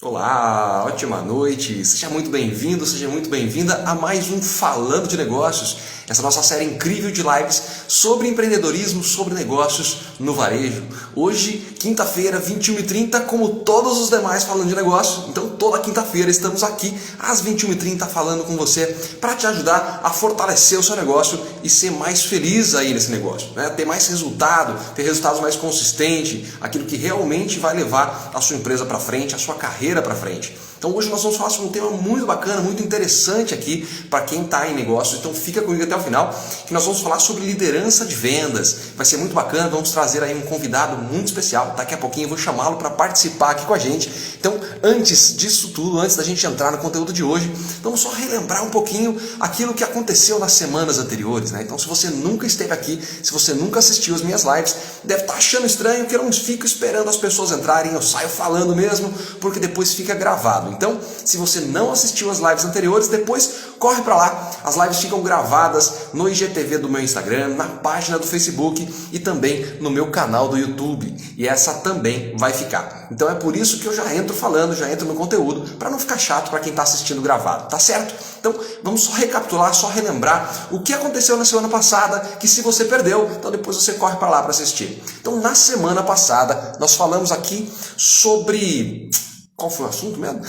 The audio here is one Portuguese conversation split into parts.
Olá, ótima noite. Seja muito bem-vindo, seja muito bem-vinda a mais um Falando de Negócios, essa nossa série incrível de lives sobre empreendedorismo, sobre negócios no varejo. Hoje, quinta-feira, 21h30, como todos os demais Falando de Negócios. Então, toda quinta-feira estamos aqui às 21h30 falando com você para te ajudar a fortalecer o seu negócio e ser mais feliz aí nesse negócio, né? Ter mais resultado, ter resultados mais consistentes, aquilo que realmente vai levar a sua empresa para frente, a sua carreira para frente. Então hoje nós vamos falar sobre um tema muito bacana, muito interessante aqui para quem está em negócio. Então fica comigo até o final, que nós vamos falar sobre liderança de vendas. Vai ser muito bacana, vamos trazer aí um convidado muito especial. Daqui a pouquinho eu vou chamá-lo para participar aqui com a gente. Então antes disso tudo, antes da gente entrar no conteúdo de hoje, vamos só relembrar um pouquinho aquilo que aconteceu nas semanas anteriores, né? Então se você nunca esteve aqui, se você nunca assistiu as minhas lives, deve estar achando estranho que eu não fico esperando as pessoas entrarem, eu saio falando mesmo, porque depois fica gravado. Então, se você não assistiu as lives anteriores, depois corre para lá. As lives ficam gravadas no IGTV do meu Instagram, na página do Facebook e também no meu canal do YouTube. E essa também vai ficar. Então é por isso que eu já entro falando, já entro no conteúdo, para não ficar chato para quem está assistindo gravado, tá certo? Então vamos só recapitular, só relembrar o que aconteceu na semana passada, que se você perdeu, então depois você corre para lá para assistir. Então na semana passada nós falamos aqui sobre... Qual foi o assunto mesmo?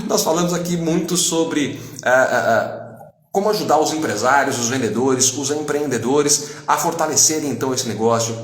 Nós falamos aqui muito sobre como ajudar os empresários, os vendedores, os empreendedores a fortalecerem então esse negócio.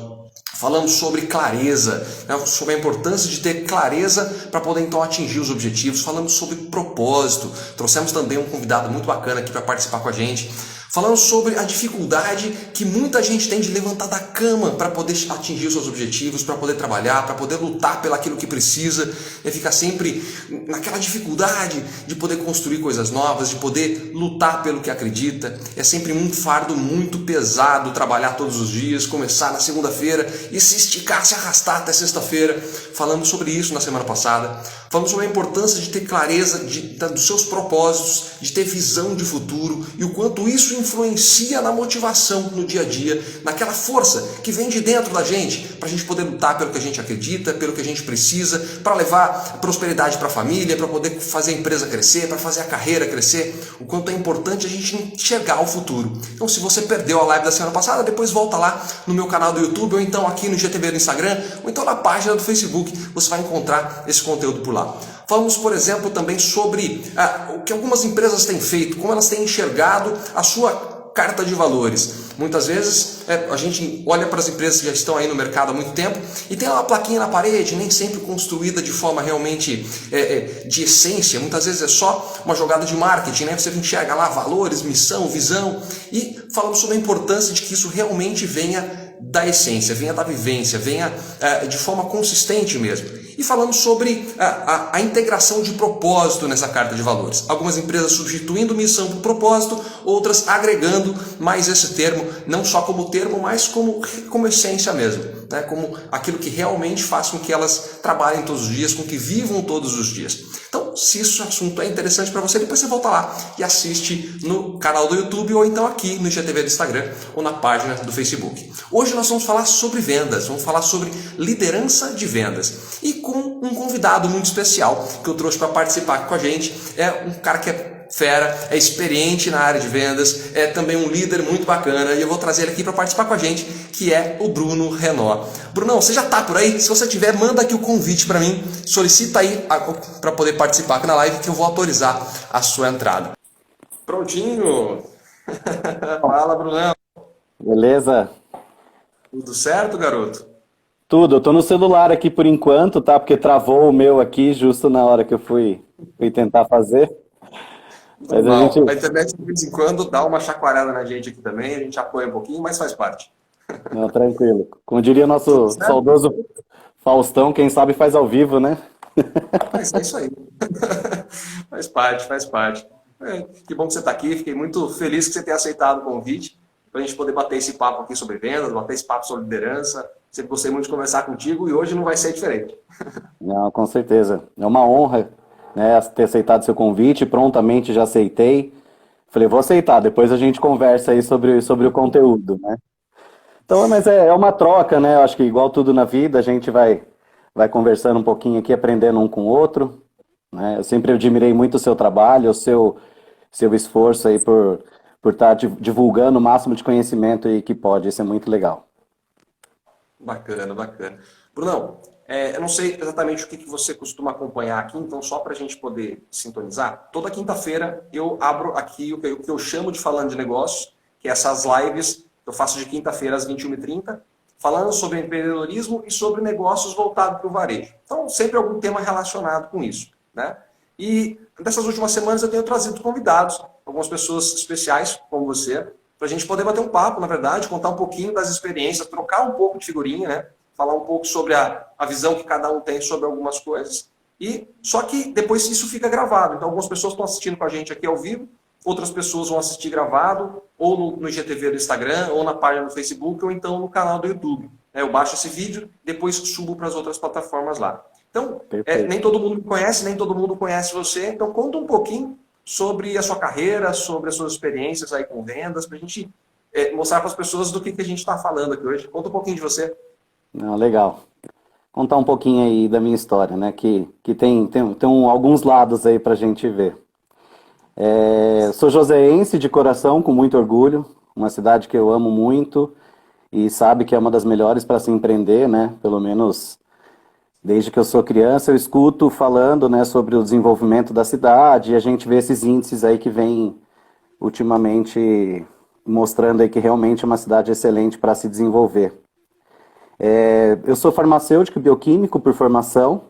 Falamos sobre clareza, né? Sobre a importância de ter clareza para poder então atingir os objetivos. Falamos sobre propósito. Trouxemos também um convidado muito bacana aqui para participar com a gente. Falamos sobre a dificuldade que muita gente tem de levantar da cama para poder atingir os seus objetivos, para poder trabalhar, para poder lutar pelaquilo que precisa, e ficar sempre naquela dificuldade de poder construir coisas novas, de poder lutar pelo que acredita. É sempre um fardo muito pesado trabalhar todos os dias, começar na segunda-feira e se esticar, se arrastar até sexta-feira. Falamos sobre isso na semana passada. Falamos sobre a importância de ter clareza dos seus propósitos, de ter visão de futuro e o quanto isso influencia na motivação no dia a dia, naquela força que vem de dentro da gente, para a gente poder lutar pelo que a gente acredita, pelo que a gente precisa, para levar prosperidade para a família, para poder fazer a empresa crescer, para fazer a carreira crescer, o quanto é importante a gente enxergar o futuro. Então se você perdeu a live da semana passada, depois volta lá no meu canal do YouTube, ou então aqui no GTV do Instagram, ou então na página do Facebook, você vai encontrar esse conteúdo por lá. Falamos, por exemplo, também sobre o que algumas empresas têm feito, como elas têm enxergado a sua carta de valores. Muitas vezes a gente olha para as empresas que já estão aí no mercado há muito tempo e tem uma plaquinha na parede, nem sempre construída de forma realmente de essência. Muitas vezes é só uma jogada de marketing, né? Você enxerga lá valores, missão, visão, e falamos sobre a importância de que isso realmente venha da essência, venha da vivência, venha de forma consistente mesmo. E falamos sobre a integração de propósito nessa carta de valores. Algumas empresas substituindo missão por propósito, outras agregando mais esse termo, não só como termo, mas como essência mesmo, né? Como aquilo que realmente faz com que elas trabalhem todos os dias, com que vivam todos os dias. Então, se esse assunto é interessante para você, depois você volta lá e assiste no canal do YouTube ou então aqui no IGTV do Instagram ou na página do Facebook. Hoje nós vamos falar sobre vendas, vamos falar sobre liderança de vendas e com um convidado muito especial que eu trouxe para participar aqui com a gente. É um cara que é fera, é experiente na área de vendas, é também um líder muito bacana e eu vou trazer ele aqui para participar com a gente, que é o Bruno Renó. Brunão, você já está por aí? Se você tiver, manda aqui o convite para mim, solicita aí para poder participar aqui na live que eu vou autorizar a sua entrada. Prontinho! Fala, Brunão! Beleza? Tudo certo, garoto? Tudo. Eu tô no celular aqui por enquanto, tá? Porque travou o meu aqui justo na hora que eu fui tentar fazer. Mas a gente... Normal. A internet de vez em quando dá uma chacoalhada na gente aqui também, a gente apoia um pouquinho, mas faz parte. Não, tranquilo. Como diria Tudo nosso certo? saudoso Faustão, quem sabe faz ao vivo, né? Mas é isso aí. Faz parte, faz parte. Que bom que você está aqui, fiquei muito feliz que você tenha aceitado o convite para a gente poder bater esse papo aqui sobre vendas, bater esse papo sobre liderança. Sempre gostei muito de conversar contigo e hoje não vai ser diferente. Não, com certeza. É uma honra, né, ter aceitado seu convite. Prontamente já aceitei. Falei, vou aceitar. Depois a gente conversa aí sobre o conteúdo, né? Então, mas é uma troca, né? Eu acho que igual tudo na vida, a gente vai vai conversando um pouquinho aqui, aprendendo um com o outro, né? Eu sempre admirei muito o seu trabalho, o seu esforço aí por estar divulgando o máximo de conhecimento aí que pode. Isso é muito legal. Bacana, bacana. Brunão, eu não sei exatamente o que você costuma acompanhar aqui, então só para a gente poder sintonizar, toda quinta-feira eu abro aqui o que eu chamo de Falando de Negócios, que é essas lives que eu faço de quinta-feira às 21h30, falando sobre empreendedorismo e sobre negócios voltados para o varejo. Então, sempre algum tema relacionado com isso, né? E dessas últimas semanas eu tenho trazido convidados, algumas pessoas especiais, como você, para a gente poder bater um papo, na verdade, contar um pouquinho das experiências, trocar um pouco de figurinha, né? Falar um pouco sobre a visão que cada um tem sobre algumas coisas. E só que depois isso fica gravado. Então, algumas pessoas estão assistindo com a gente aqui ao vivo, outras pessoas vão assistir gravado, ou no IGTV do Instagram, ou na página do Facebook, ou então no canal do YouTube. Eu baixo esse vídeo, depois subo para as outras plataformas lá. Então, nem todo mundo me conhece, nem todo mundo conhece você, então conta um pouquinho sobre a sua carreira, sobre as suas experiências aí com vendas, para a gente mostrar para as pessoas do que a gente está falando aqui hoje. Conta um pouquinho de você. Não, legal. Contar um pouquinho aí da minha história, né? Que tem alguns lados aí pra gente ver. Sou joseense de coração, com muito orgulho, uma cidade que eu amo muito e sabe que é uma das melhores para se empreender, né? Pelo menos desde que eu sou criança, eu escuto falando, né, sobre o desenvolvimento da cidade e a gente vê esses índices aí que vem ultimamente mostrando aí que realmente é uma cidade excelente para se desenvolver. Eu sou farmacêutico e bioquímico por formação,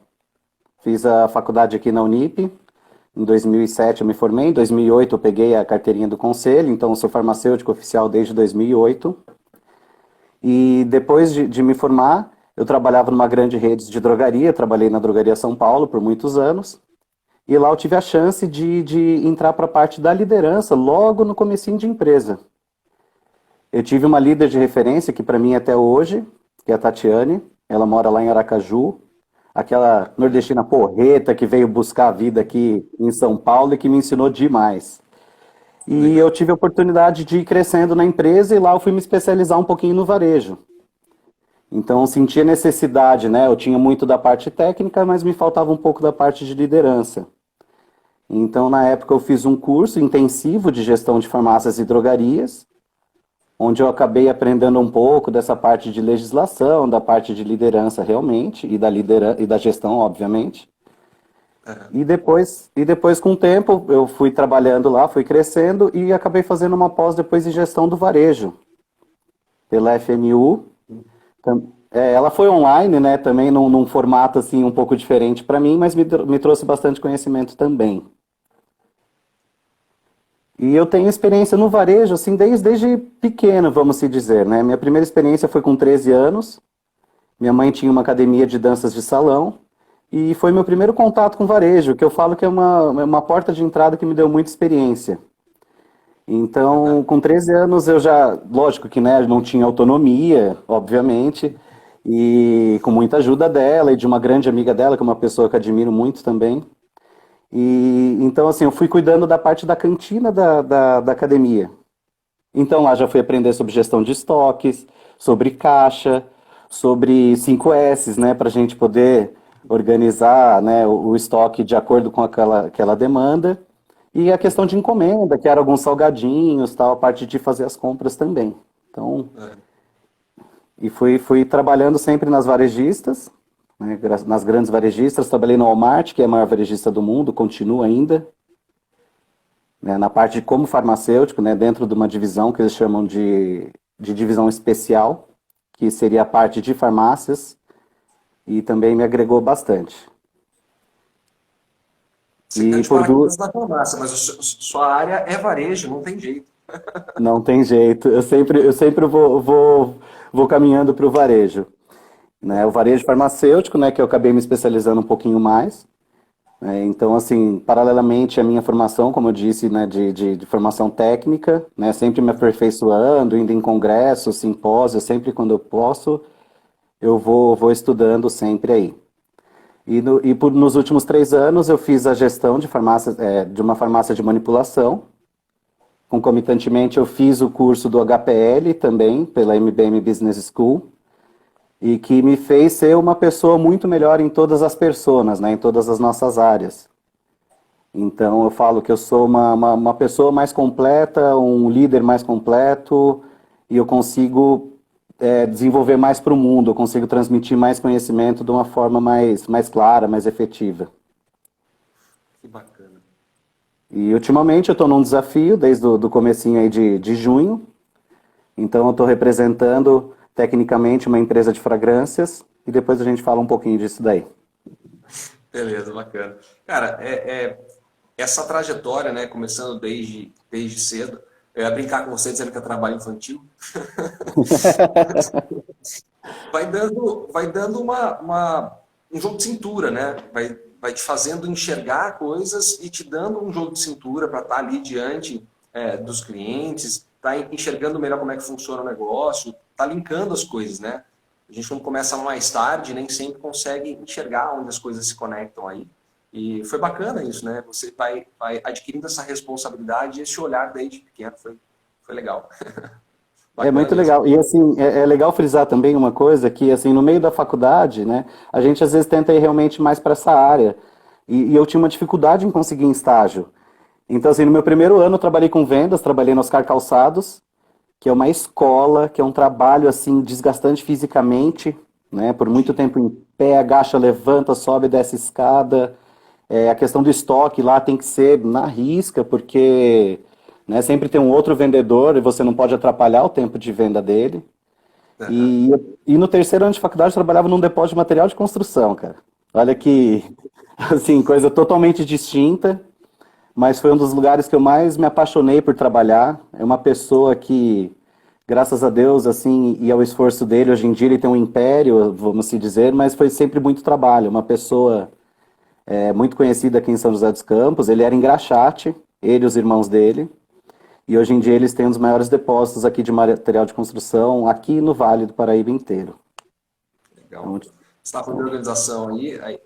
fiz a faculdade aqui na Unip, em 2007 eu me formei, em 2008 eu peguei a carteirinha do conselho, então eu sou farmacêutico oficial desde 2008. E depois de me formar, eu trabalhava numa grande rede de drogaria, trabalhei na Drogaria São Paulo por muitos anos, e lá eu tive a chance de entrar para a parte da liderança logo no comecinho de empresa. Eu tive uma líder de referência que para mim até hoje, que é a Tatiane, ela mora lá em Aracaju, aquela nordestina porreta que veio buscar a vida aqui em São Paulo e que me ensinou demais. E eu tive a oportunidade de ir crescendo na empresa e lá eu fui me especializar um pouquinho no varejo. Então eu senti a necessidade, né? Eu tinha muito da parte técnica, mas me faltava um pouco da parte de liderança. Então na época eu fiz um curso intensivo de gestão de farmácias e drogarias, onde eu acabei aprendendo um pouco dessa parte de legislação, da parte de liderança realmente, e da gestão, obviamente. E depois, com o tempo, eu fui trabalhando lá, fui crescendo e acabei fazendo uma pós depois em gestão do varejo, pela FMU. Ela foi online, né, também num formato assim, um pouco diferente para mim, mas me trouxe bastante conhecimento também. E eu tenho experiência no varejo, assim, desde pequeno, vamos se dizer, né? Minha primeira experiência foi com 13 anos. Minha mãe tinha uma academia de danças de salão. E foi meu primeiro contato com varejo, que eu falo que é uma porta de entrada que me deu muita experiência. Então, com 13 anos eu já, lógico que, né, não tinha autonomia, obviamente, e com muita ajuda dela e de uma grande amiga dela, que é uma pessoa que admiro muito também. E então, assim, eu fui cuidando da parte da cantina da academia. Então, lá já fui aprender sobre gestão de estoques, sobre caixa, sobre 5S, né, para a gente poder organizar, né, o estoque de acordo com aquela demanda. E a questão de encomenda, que era alguns salgadinhos, tal, a parte de fazer as compras também. Então, e fui trabalhando sempre nas varejistas, né, nas grandes varejistas. Trabalhei no Walmart, que é a maior varejista do mundo, continua ainda. Né, na parte de como farmacêutico, né, dentro de uma divisão que eles chamam de divisão especial, que seria a parte de farmácias, e também me agregou bastante. Você quer falar da farmácia, mas sua área é varejo, não tem jeito. Não tem jeito. Eu sempre vou caminhando para o varejo. Né? O varejo farmacêutico, né, que eu acabei me especializando um pouquinho mais. Então, assim, paralelamente à minha formação, como eu disse, né, de formação técnica, né, sempre me aperfeiçoando, indo em congressos, simpósios, sempre quando eu posso, eu vou estudando sempre aí. Nos últimos 3 anos eu fiz a gestão de uma farmácia de manipulação. Concomitantemente eu fiz o curso do HPL também, pela MBM Business School. e que me fez ser uma pessoa muito melhor em todas as personas, né, em todas as nossas áreas. Então eu falo que eu sou uma pessoa mais completa, um líder mais completo, e eu consigo desenvolver mais para o mundo, eu consigo transmitir mais conhecimento de uma forma mais clara, mais efetiva. Que bacana. E ultimamente eu estou num desafio, desde o do comecinho aí de junho, então eu estou representando tecnicamente uma empresa de fragrâncias, e depois a gente fala um pouquinho disso daí. Beleza, bacana. Cara, essa trajetória, né, começando desde cedo, eu ia brincar com você dizendo que é trabalho infantil, vai dando um jogo de cintura, né? Vai te fazendo enxergar coisas e te dando um jogo de cintura para estar ali diante dos clientes, tá enxergando melhor como é que funciona o negócio, tá linkando as coisas, né? A gente quando começa mais tarde, nem sempre consegue enxergar onde as coisas se conectam aí. E foi bacana isso, né? Você vai adquirindo essa responsabilidade e esse olhar desde pequeno, foi legal. É Bacana muito mesmo. legal. E assim, é legal frisar também uma coisa que assim, no meio da faculdade, né, a gente às vezes tenta ir realmente mais para essa área. E eu tinha uma dificuldade em conseguir um estágio. Então, assim, no meu primeiro ano eu trabalhei com vendas, trabalhei no Oscar Calçados, que é uma escola, que é um trabalho assim desgastante fisicamente, né, por muito Imagina. tempo em pé, agacha, levanta, sobe, desce escada. A questão do estoque lá tem que ser na risca, porque né, sempre tem um outro vendedor e você não pode atrapalhar o tempo de venda dele. Aham. E, e no terceiro ano de faculdade eu trabalhava num depósito de material de construção, cara. Olha que, assim, coisa totalmente distinta, mas foi um dos lugares que eu mais me apaixonei por trabalhar. É uma pessoa que, graças a Deus, assim, e ao esforço dele, hoje em dia ele tem um império, vamos se dizer, mas foi sempre muito trabalho. Uma pessoa muito conhecido aqui em São José dos Campos. Ele era engraxate, ele e os irmãos dele. E hoje em dia eles têm um dos maiores depósitos aqui de material de construção, aqui no Vale do Paraíba inteiro. Legal. Então, Você está falando de então, organização aí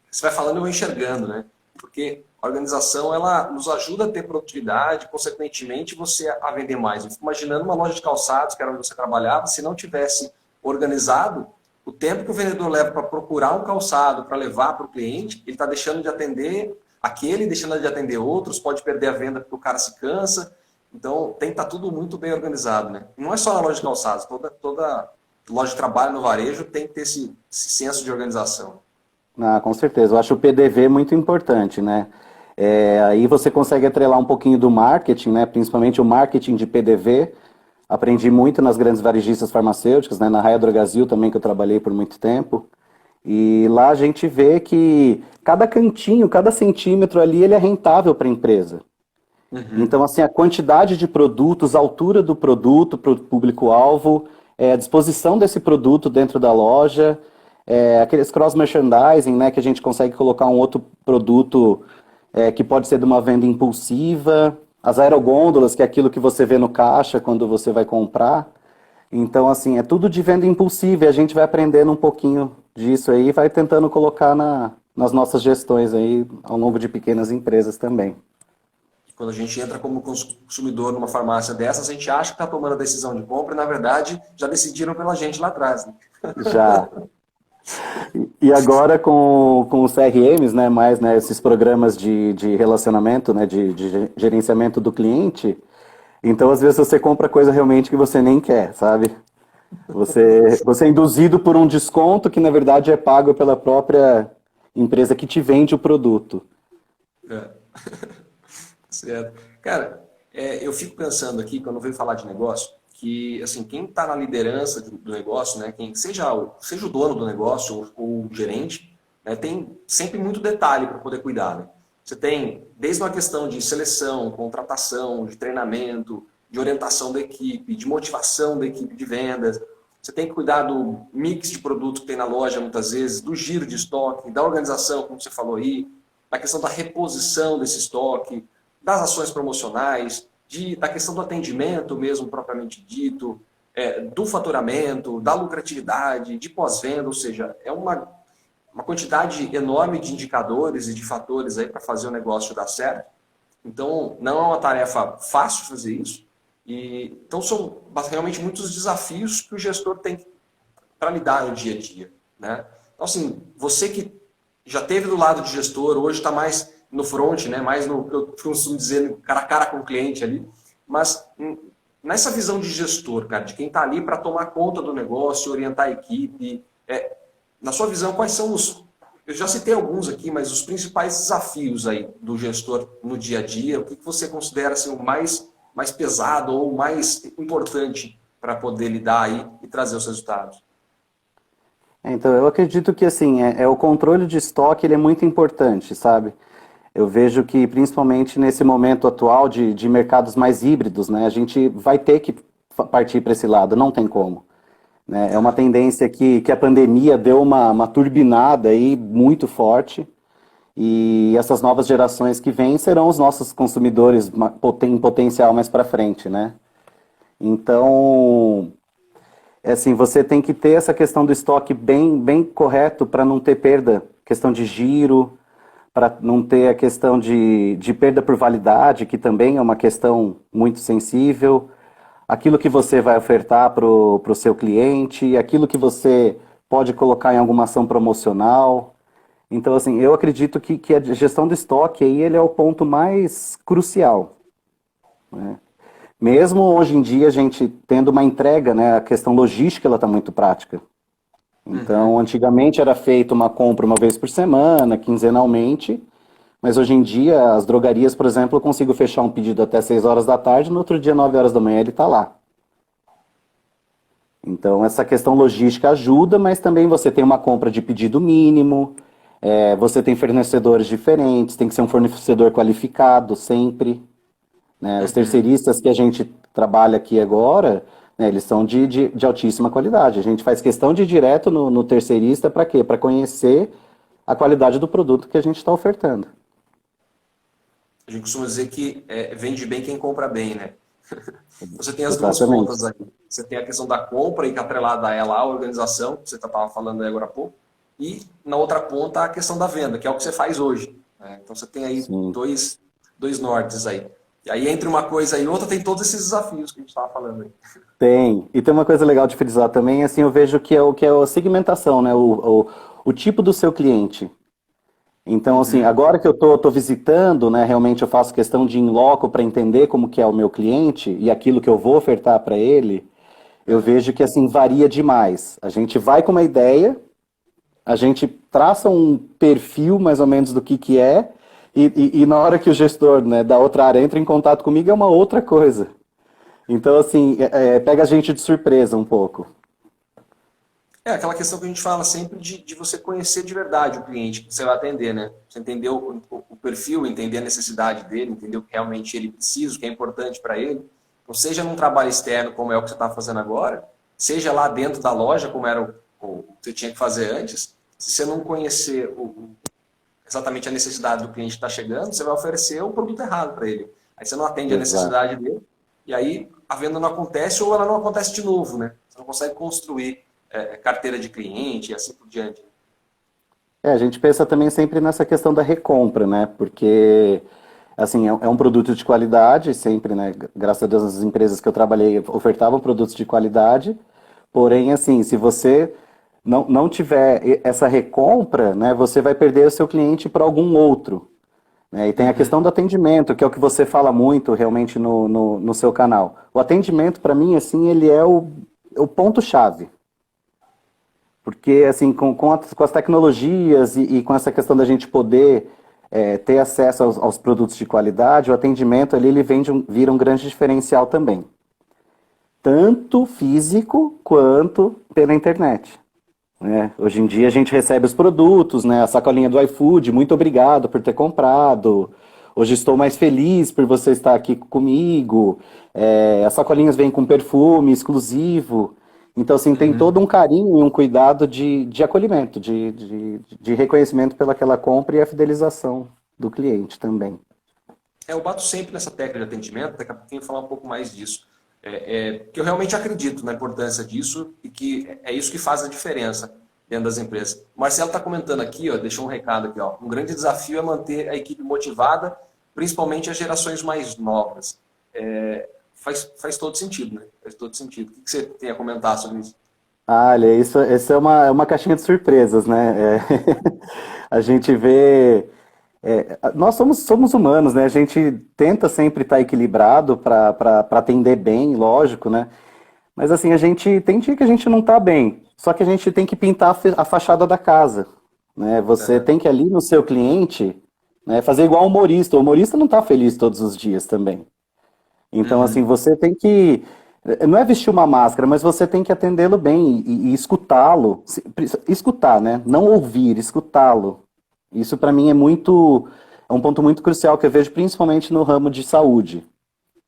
você vai falando e eu vou enxergando, né? Porque a organização, ela nos ajuda a ter produtividade, consequentemente, você a vender mais. Eu fico imaginando uma loja de calçados, que era onde você trabalhava, se não tivesse organizado, o tempo que o vendedor leva para procurar um calçado, para levar para o cliente, ele está deixando de atender aquele, deixando de atender outros, pode perder a venda porque o cara se cansa. Então, tem que estar tudo muito bem organizado, né? Não é só na loja de calçados, toda loja de trabalho no varejo tem que ter esse senso de organização. com certeza. Eu acho o PDV muito importante, né? Aí você consegue atrelar um pouquinho do marketing, né? Principalmente o marketing de PDV. Aprendi muito nas grandes varejistas farmacêuticas, né? Na Raia Drogasil também, que eu trabalhei por muito tempo. E lá a gente vê que cada cantinho, cada centímetro ali, ele é rentável para a empresa. Uhum. Então, assim, a quantidade de produtos, a altura do produto para o público-alvo, a disposição desse produto dentro da loja, aqueles cross-merchandising, né, que a gente consegue colocar um outro produto que pode ser de uma venda impulsiva, as aerogôndolas, que é aquilo que você vê no caixa quando você vai comprar. Então, assim, é tudo de venda impulsiva e a gente vai aprendendo um pouquinho disso aí e vai tentando colocar nas nossas gestões aí ao longo de pequenas empresas também. Quando a gente entra como consumidor numa farmácia dessas, a gente acha que está tomando a decisão de compra e, na verdade, já decidiram pela gente lá atrás. Né? Já. E agora com os CRMs, né, mais né, esses programas de relacionamento, né, de gerenciamento do cliente, então às vezes você compra coisa realmente que você nem quer, sabe? Você é induzido por um desconto que na verdade é pago pela própria empresa que te vende o produto. É. Certo. Cara, eu fico pensando aqui, quando eu venho falar de negócio, que assim, quem está na liderança do negócio, né, quem seja o dono do negócio ou o gerente, né, tem sempre muito detalhe para poder cuidar. Né? Você tem desde uma questão de seleção, contratação, de treinamento, de orientação da equipe, de motivação da equipe de vendas. Você tem que cuidar do mix de produtos que tem na loja muitas vezes, do giro de estoque, da organização, como você falou aí, da questão da reposição desse estoque, das ações promocionais, da questão do atendimento mesmo propriamente dito, do faturamento, da lucratividade, de pós-venda, ou seja, é uma quantidade enorme de indicadores e de fatores aí para fazer o negócio dar certo. Então, não é uma tarefa fácil fazer isso. Então, são realmente muitos desafios que o gestor tem que para lidar no dia a dia, né? Então, assim, você que já teve do lado de gestor, hoje está mais no front, né? Mais no que eu costumo dizer, cara a cara com o cliente ali, mas nessa visão de gestor, cara, de quem está ali para tomar conta do negócio, orientar a equipe, na sua visão, quais são eu já citei alguns aqui, mas os principais desafios aí do gestor no dia a dia, o que você considera assim, o mais pesado ou o mais importante para poder lidar aí e trazer os resultados? Então, eu acredito que assim, o controle de estoque ele é muito importante, sabe? Eu vejo que principalmente nesse momento atual de mercados mais híbridos, né, a gente vai ter que partir para esse lado, não tem como. Né? É uma tendência que a pandemia deu uma turbinada aí muito forte e essas novas gerações que vêm serão os nossos consumidores em potencial mais para frente, né? Então, assim, você tem que ter essa questão do estoque bem correto para não ter perda, questão de giro, para não ter a questão de perda por validade, que também é uma questão muito sensível, aquilo que você vai ofertar para o seu cliente, aquilo que você pode colocar em alguma ação promocional. Então, assim, eu acredito que a gestão do estoque aí ele é o ponto mais crucial, né? Mesmo hoje em dia, a gente tendo uma entrega, né, a questão logística ela está muito prática. Então, antigamente era feita uma compra uma vez por semana, quinzenalmente, mas hoje em dia as drogarias, por exemplo, eu consigo fechar um pedido até 6 horas da tarde, no outro dia, 9 horas da manhã, ele está lá. Então, essa questão logística ajuda, mas também você tem uma compra de pedido mínimo, você tem fornecedores diferentes, tem que ser um fornecedor qualificado sempre. Né? Os terceiristas que a gente trabalha aqui agora, né, eles são de altíssima qualidade. A gente faz questão de ir direto no terceirista para quê? Para conhecer a qualidade do produto que a gente está ofertando. A gente costuma dizer que vende bem quem compra bem, né? Você tem as duas Exatamente. pontas aí. Você tem a questão da compra e que atrelada a ela a organização, que você estava falando aí agora há pouco, e na outra ponta a questão da venda, que é o que você faz hoje, né? Então você tem aí Sim. dois nortes aí. E aí entre uma coisa e outra tem todos esses desafios que a gente estava falando aí. Tem. E tem uma coisa legal de frisar também, assim, eu vejo que é a segmentação, né? O tipo do seu cliente. Então, assim, agora que eu tô visitando, né, realmente eu faço questão de ir em loco para entender como que é o meu cliente e aquilo que eu vou ofertar para ele, eu vejo que, assim, varia demais. A gente vai com uma ideia, a gente traça um perfil mais ou menos do que é, e na hora que o gestor, né, da outra área entra em contato comigo é uma outra coisa. Então, assim, pega a gente de surpresa um pouco. É aquela questão que a gente fala sempre de você conhecer de verdade o cliente que você vai atender, né? Você entender o perfil, entender a necessidade dele, entender o que realmente ele precisa, o que é importante para ele. Então, seja num trabalho externo, como é o que você está fazendo agora, seja lá dentro da loja, como era o que você tinha que fazer antes, se você não conhecer exatamente a necessidade do cliente que está chegando, você vai oferecer o produto errado para ele. Aí você não atende a Exato. necessidade dele, e aí a venda não acontece ou ela não acontece de novo, né? Você não consegue construir carteira de cliente e assim por diante. A gente pensa também sempre nessa questão da recompra, né? Porque, assim, é um produto de qualidade, sempre, né? Graças a Deus, as empresas que eu trabalhei ofertavam produtos de qualidade. Porém, assim, se você não tiver essa recompra, né? Você vai perder o seu cliente para algum outro. Né? E tem a questão do atendimento, que é o que você fala muito realmente no seu canal. O atendimento, para mim, assim, ele é o ponto-chave. Porque, assim, com as tecnologias e com essa questão da gente poder ter acesso aos produtos de qualidade, o atendimento ali, ele vira um grande diferencial também. Tanto físico quanto pela internet. Né? Hoje em dia a gente recebe os produtos, né? A sacolinha do iFood, muito obrigado por ter comprado. Hoje estou mais feliz por você estar aqui comigo. As sacolinhas vêm com perfume exclusivo. Então, assim, tem todo um carinho e um cuidado de acolhimento, de reconhecimento pelaquela compra e a fidelização do cliente também. Eu bato sempre nessa tecla de atendimento, daqui a pouquinho eu vou falar um pouco mais disso. Que eu realmente acredito na importância disso e que é isso que faz a diferença dentro das empresas. O Marcelo está comentando aqui, ó, deixou um recado aqui. Ó, um grande desafio é manter a equipe motivada, principalmente as gerações mais novas. Faz todo sentido, né? Faz todo sentido. O que você tem a comentar sobre isso? Olha, isso é uma caixinha de surpresas, né? A gente vê. Nós somos humanos, né? A gente tenta sempre estar equilibrado para atender bem, lógico, né? Mas assim, a gente tem dia que a gente não tá bem. Só que a gente tem que pintar a fachada da casa, né? Você Aham. tem que ali no seu cliente, né, fazer igual o humorista. O humorista não tá feliz todos os dias também. Então, assim, Uhum. você tem que. Não é vestir uma máscara, mas você tem que atendê-lo bem e escutá-lo. Escutar, né? Não ouvir, escutá-lo. Isso para mim é um ponto muito crucial que eu vejo principalmente no ramo de saúde,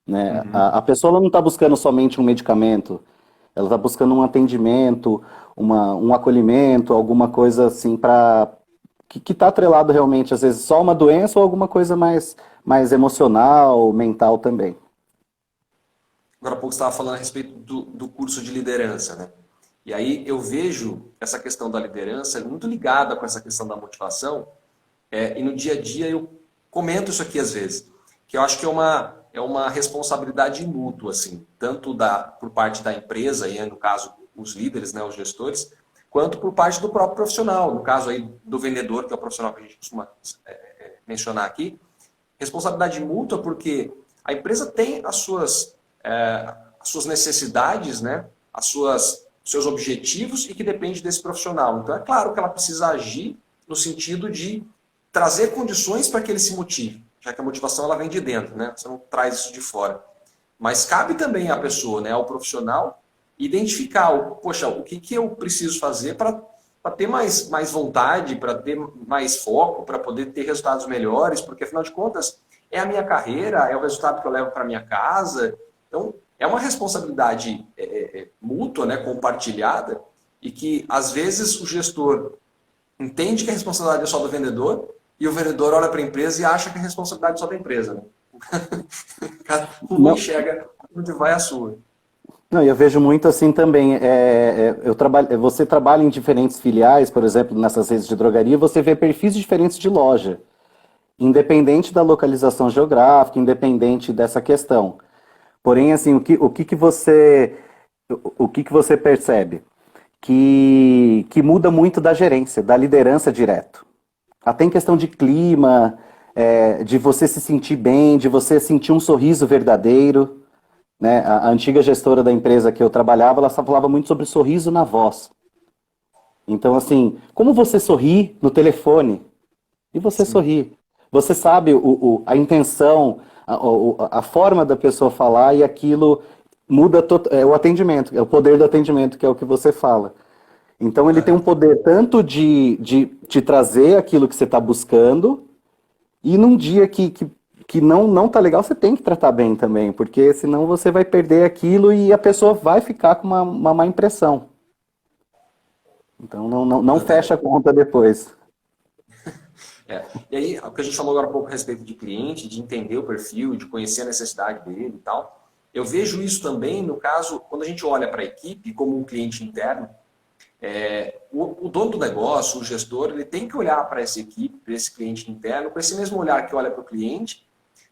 né? Uhum. A pessoa ela não está buscando somente um medicamento, ela está buscando um atendimento, um acolhimento, alguma coisa assim para que está atrelado realmente, às vezes, só uma doença ou alguma coisa mais emocional, mental também. Agora há pouco você estava falando a respeito do curso de liderança, né? E aí eu vejo essa questão da liderança muito ligada com essa questão da motivação, e no dia a dia eu comento isso aqui às vezes, que eu acho que é uma responsabilidade mútua, assim, tanto por parte da empresa, e aí, no caso os líderes, né, os gestores, quanto por parte do próprio profissional, no caso aí do vendedor, que é o profissional que a gente costuma mencionar aqui, responsabilidade mútua porque a empresa tem as suas necessidades, né, os seus objetivos e que depende desse profissional. Então é claro que ela precisa agir no sentido de trazer condições para que ele se motive, já que a motivação ela vem de dentro, né? Você não traz isso de fora. Mas cabe também à pessoa, né, ao profissional, identificar, poxa, o que eu preciso fazer para ter mais vontade, para ter mais foco, para poder ter resultados melhores, porque afinal de contas é a minha carreira, é o resultado que eu levo para minha casa. Então, é uma responsabilidade mútua, né, compartilhada, e que às vezes o gestor entende que a responsabilidade é só do vendedor e o vendedor olha para a empresa e acha que a responsabilidade é só da empresa. Né? Cada um Não, enxerga onde vai a sua. não, eu vejo muito assim também. Você trabalha em diferentes filiais, por exemplo, nessas redes de drogaria, você vê perfis diferentes de loja, independente da localização geográfica, independente dessa questão. Porém, assim, o que que você percebe? Que muda muito da gerência, da liderança direto. Até em questão de clima, de você se sentir bem, de você sentir um sorriso verdadeiro, né? A antiga gestora da empresa que eu trabalhava, ela só falava muito sobre sorriso na voz. Então, assim, como você sorri no telefone e você Sim. sorri. Você sabe a intenção, a forma da pessoa falar e aquilo muda o atendimento, é o poder do atendimento, que é o que você fala. Então ele tem um poder tanto de te trazer aquilo que você está buscando, e num dia que não tá legal, você tem que tratar bem também, porque senão você vai perder aquilo e a pessoa vai ficar com uma má impressão. Então não fecha a conta depois. E aí, o que a gente falou agora há pouco a respeito de cliente, de entender o perfil, de conhecer a necessidade dele e tal, eu vejo isso também no caso, quando a gente olha para a equipe como um cliente interno, o dono do negócio, o gestor, ele tem que olhar para essa equipe, para esse cliente interno, com esse mesmo olhar que olha para o cliente,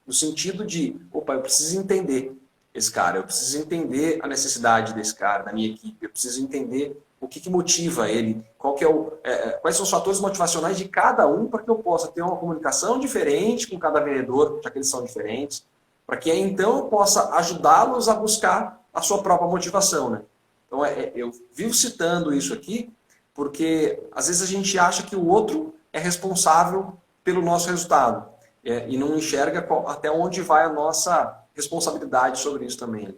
no sentido de, opa, eu preciso entender esse cara, eu preciso entender a necessidade desse cara, da minha equipe, eu preciso entender o que motiva ele, quais são os fatores motivacionais de cada um para que eu possa ter uma comunicação diferente com cada vendedor, já que eles são diferentes, para que aí então eu possa ajudá-los a buscar a sua própria motivação, né? Então eu vivo citando isso aqui porque às vezes a gente acha que o outro é responsável pelo nosso resultado e não enxerga até onde vai a nossa responsabilidade sobre isso também.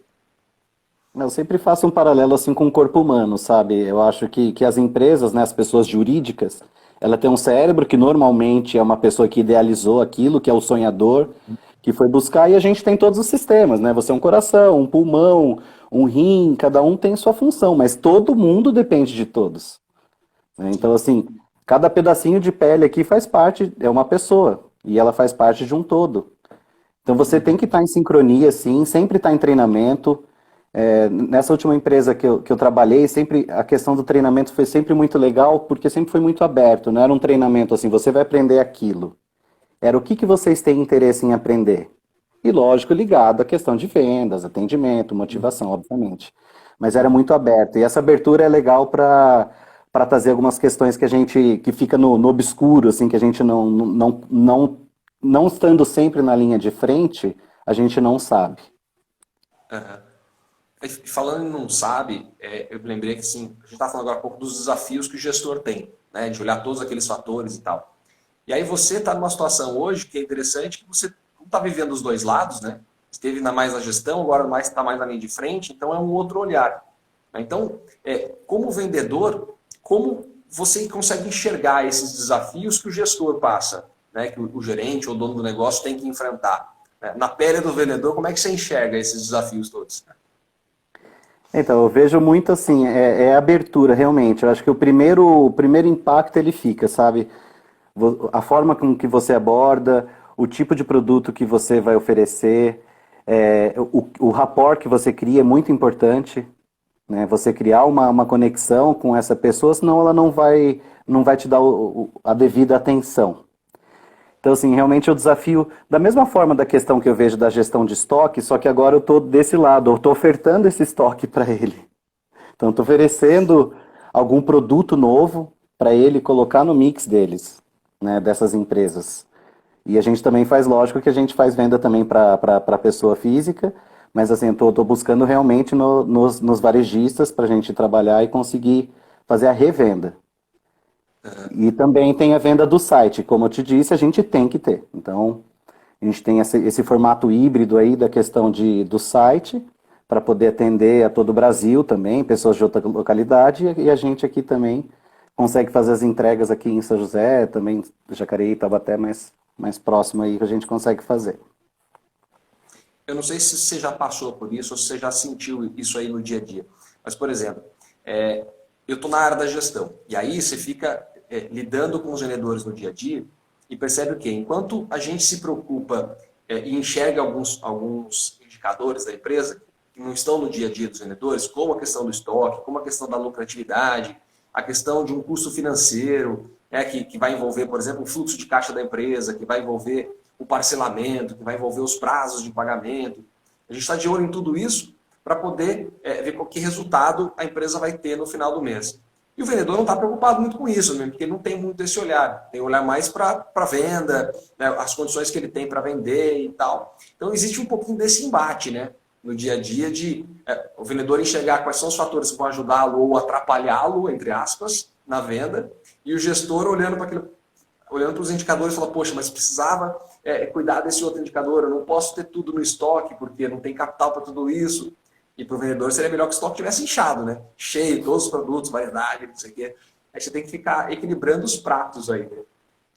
Eu sempre faço um paralelo assim com o corpo humano, sabe? Eu acho que as empresas, né, as pessoas jurídicas, ela tem um cérebro que normalmente é uma pessoa que idealizou aquilo, que é o sonhador, que foi buscar, e a gente tem todos os sistemas, né? Você é um coração, um pulmão, um rim, cada um tem sua função, mas todo mundo depende de todos, né? Então, Sim. assim, cada pedacinho de pele aqui faz parte, é uma pessoa, e ela faz parte de um todo. Então você tem que Uhum. estar em sincronia, sim, sempre estar em treinamento. Nessa última empresa que eu trabalhei, sempre a questão do treinamento foi sempre muito legal, porque sempre foi muito aberto. Não era um treinamento assim, você vai aprender aquilo. Era o que vocês têm interesse em aprender. E lógico, ligado à questão de vendas, atendimento, motivação, obviamente. mas era muito aberto. E essa abertura é legal para trazer algumas questões que a gente que fica no obscuro, assim, que a gente não estando sempre na linha de frente, a gente não sabe. Aham. E falando em não sabe, eu me lembrei que assim, a gente estava falando agora um pouco dos desafios que o gestor tem, né, de olhar todos aqueles fatores e tal. E aí você está numa situação hoje que é interessante, que você não está vivendo os dois lados, né? Esteve mais na gestão, agora mais está mais na linha de frente, então é um outro olhar. Então, como vendedor, como você consegue enxergar esses desafios que o gestor passa, né? Que o gerente ou o dono do negócio tem que enfrentar? Né? Na pele do vendedor, como é que você enxerga esses desafios todos? Então, eu vejo muito assim, é abertura, realmente. Eu acho que o primeiro impacto ele fica, sabe? A forma com que você aborda, o tipo de produto que você vai oferecer, o rapport que você cria é muito importante, né? Você criar uma conexão com essa pessoa, senão ela não vai te dar a devida atenção. Então, assim, realmente o desafio, da mesma forma da questão que eu vejo da gestão de estoque, só que agora eu estou desse lado, eu estou ofertando esse estoque para ele. Então, estou oferecendo algum produto novo para ele colocar no mix deles, né, dessas empresas. E a gente também faz, lógico que a gente faz venda também para pessoa física, mas assim, eu estou buscando realmente nos varejistas para a gente trabalhar e conseguir fazer a revenda. E também tem a venda do site, como eu te disse, a gente tem que ter. Então, a gente tem esse formato híbrido aí da questão do site, para poder atender a todo o Brasil também, pessoas de outra localidade, e a gente aqui também consegue fazer as entregas aqui em São José, também Jacareí, Taubaté, mais próximo aí que a gente consegue fazer. Eu não sei se você já passou por isso ou se você já sentiu isso aí no dia a dia. Mas, por exemplo, eu estou na área da gestão. E aí você fica lidando com os vendedores no dia a dia e percebe o quê? Enquanto a gente se preocupa e enxerga alguns indicadores da empresa que não estão no dia a dia dos vendedores, como a questão do estoque, como a questão da lucratividade, a questão de um custo financeiro, que vai envolver, por exemplo, o fluxo de caixa da empresa, que vai envolver o parcelamento, que vai envolver os prazos de pagamento. A gente está de olho em tudo isso para poder ver que resultado a empresa vai ter no final do mês. E o vendedor não está preocupado muito com isso, né? Porque ele não tem muito esse olhar. Tem olhar mais para a venda, né? As condições que ele tem para vender e tal. Então existe um pouquinho desse embate, né? No dia a dia de o vendedor enxergar quais são os fatores que vão ajudá-lo ou atrapalhá-lo, entre aspas, na venda, e o gestor olhando para os indicadores e fala, poxa, mas precisava cuidar desse outro indicador, eu não posso ter tudo no estoque porque não tem capital para tudo isso. E para o vendedor seria melhor que o estoque tivesse inchado, né? Cheio, todos os produtos, variedade, não sei o quê. Aí você tem que ficar equilibrando os pratos aí, né?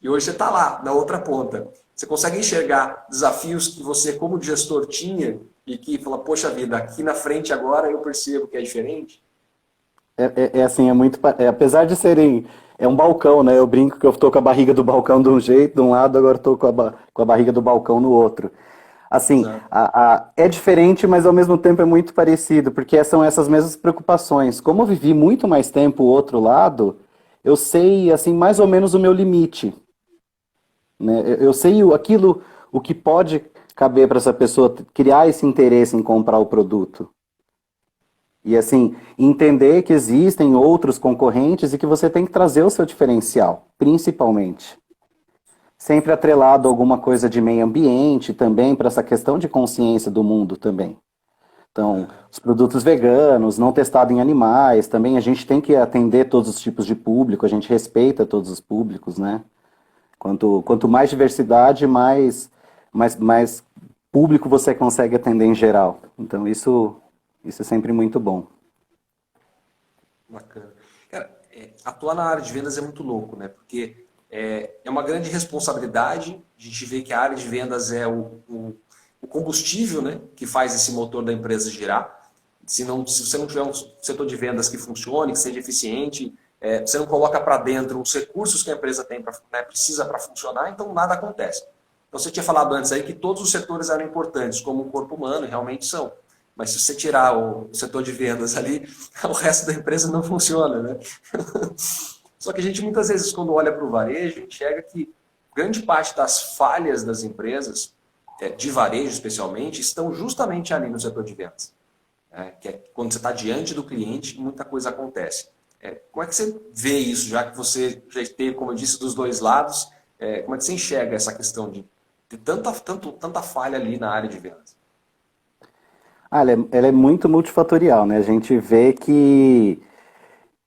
E hoje você está lá, na outra ponta. Você consegue enxergar desafios que você, como gestor, tinha e que fala, poxa vida, aqui na frente agora eu percebo que é diferente? Assim, apesar de serem, é um balcão, né? Eu brinco que eu estou com a barriga do balcão de um jeito, de um lado, agora estou com a barriga do balcão no outro. Assim, Exato. é diferente, mas ao mesmo tempo é muito parecido, porque são essas mesmas preocupações. Como eu vivi muito mais tempo o outro lado, eu sei, assim, mais ou menos o meu limite, né? Eu sei o que pode caber para essa pessoa criar esse interesse em comprar o produto. E assim, entender que existem outros concorrentes e que você tem que trazer o seu diferencial, principalmente. Sempre atrelado a alguma coisa de meio ambiente também, para essa questão de consciência do mundo também. Então, os produtos veganos, não testados em animais, também a gente tem que atender todos os tipos de público, a gente respeita todos os públicos, né? Quanto mais diversidade, mais público você consegue atender em geral. Então, isso é sempre muito bom. Bacana. Cara, atuar na área de vendas é muito louco, né? Porque é uma grande responsabilidade. A gente vê que a área de vendas é o combustível, né, que faz esse motor da empresa girar. Se você não tiver um setor de vendas que funcione, que seja eficiente, você não coloca para dentro os recursos que a empresa tem precisa para funcionar, então nada acontece. Então você tinha falado antes aí que todos os setores eram importantes, como o corpo humano, e realmente são. Mas se você tirar o setor de vendas ali, o resto da empresa não funciona, né? Só que a gente muitas vezes, quando olha para o varejo, enxerga que grande parte das falhas das empresas, de varejo especialmente, estão justamente ali no setor de vendas. né? Que é quando você está diante do cliente, muita coisa acontece. Como é que você vê isso, já que você já teve, como eu disse, dos dois lados, como é que você enxerga essa questão de ter tanta falha ali na área de vendas? Ela é muito multifatorial, né? A gente vê que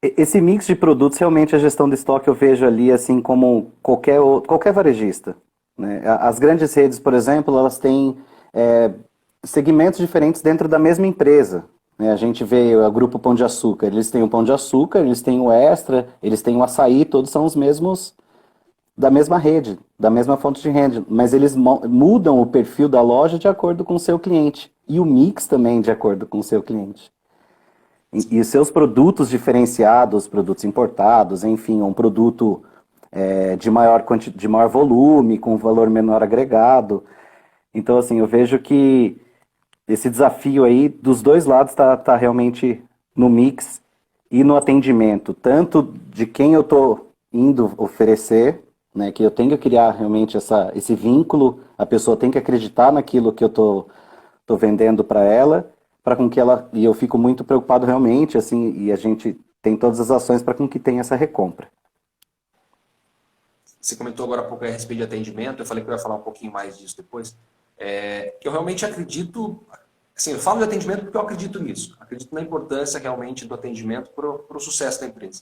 esse mix de produtos, realmente a gestão de estoque eu vejo ali assim como qualquer varejista, né? As grandes redes, por exemplo, elas têm é, segmentos diferentes dentro da mesma empresa, né? A gente vê o Grupo Pão de Açúcar, eles têm o Pão de Açúcar, eles têm o Extra, eles têm o Açaí, todos são os mesmos da mesma rede, da mesma fonte de renda, mas eles mudam o perfil da loja de acordo com o seu cliente e o mix também de acordo com o seu cliente. E os seus produtos diferenciados, produtos importados, enfim, um produto de maior volume, com valor menor agregado. Então, assim, eu vejo que esse desafio aí dos dois lados está realmente no mix e no atendimento, tanto de quem eu estou indo oferecer, né, que eu tenho que criar realmente esse vínculo, a pessoa tem que acreditar naquilo que eu tô vendendo para ela, para com que ela, e eu fico muito preocupado realmente, assim, e a gente tem todas as ações para com que tenha essa recompra. Você comentou agora há pouco a respeito de atendimento, eu falei que eu ia falar um pouquinho mais disso depois, que eu realmente acredito, assim, eu falo de atendimento porque eu acredito nisso, acredito na importância realmente do atendimento para o sucesso da empresa.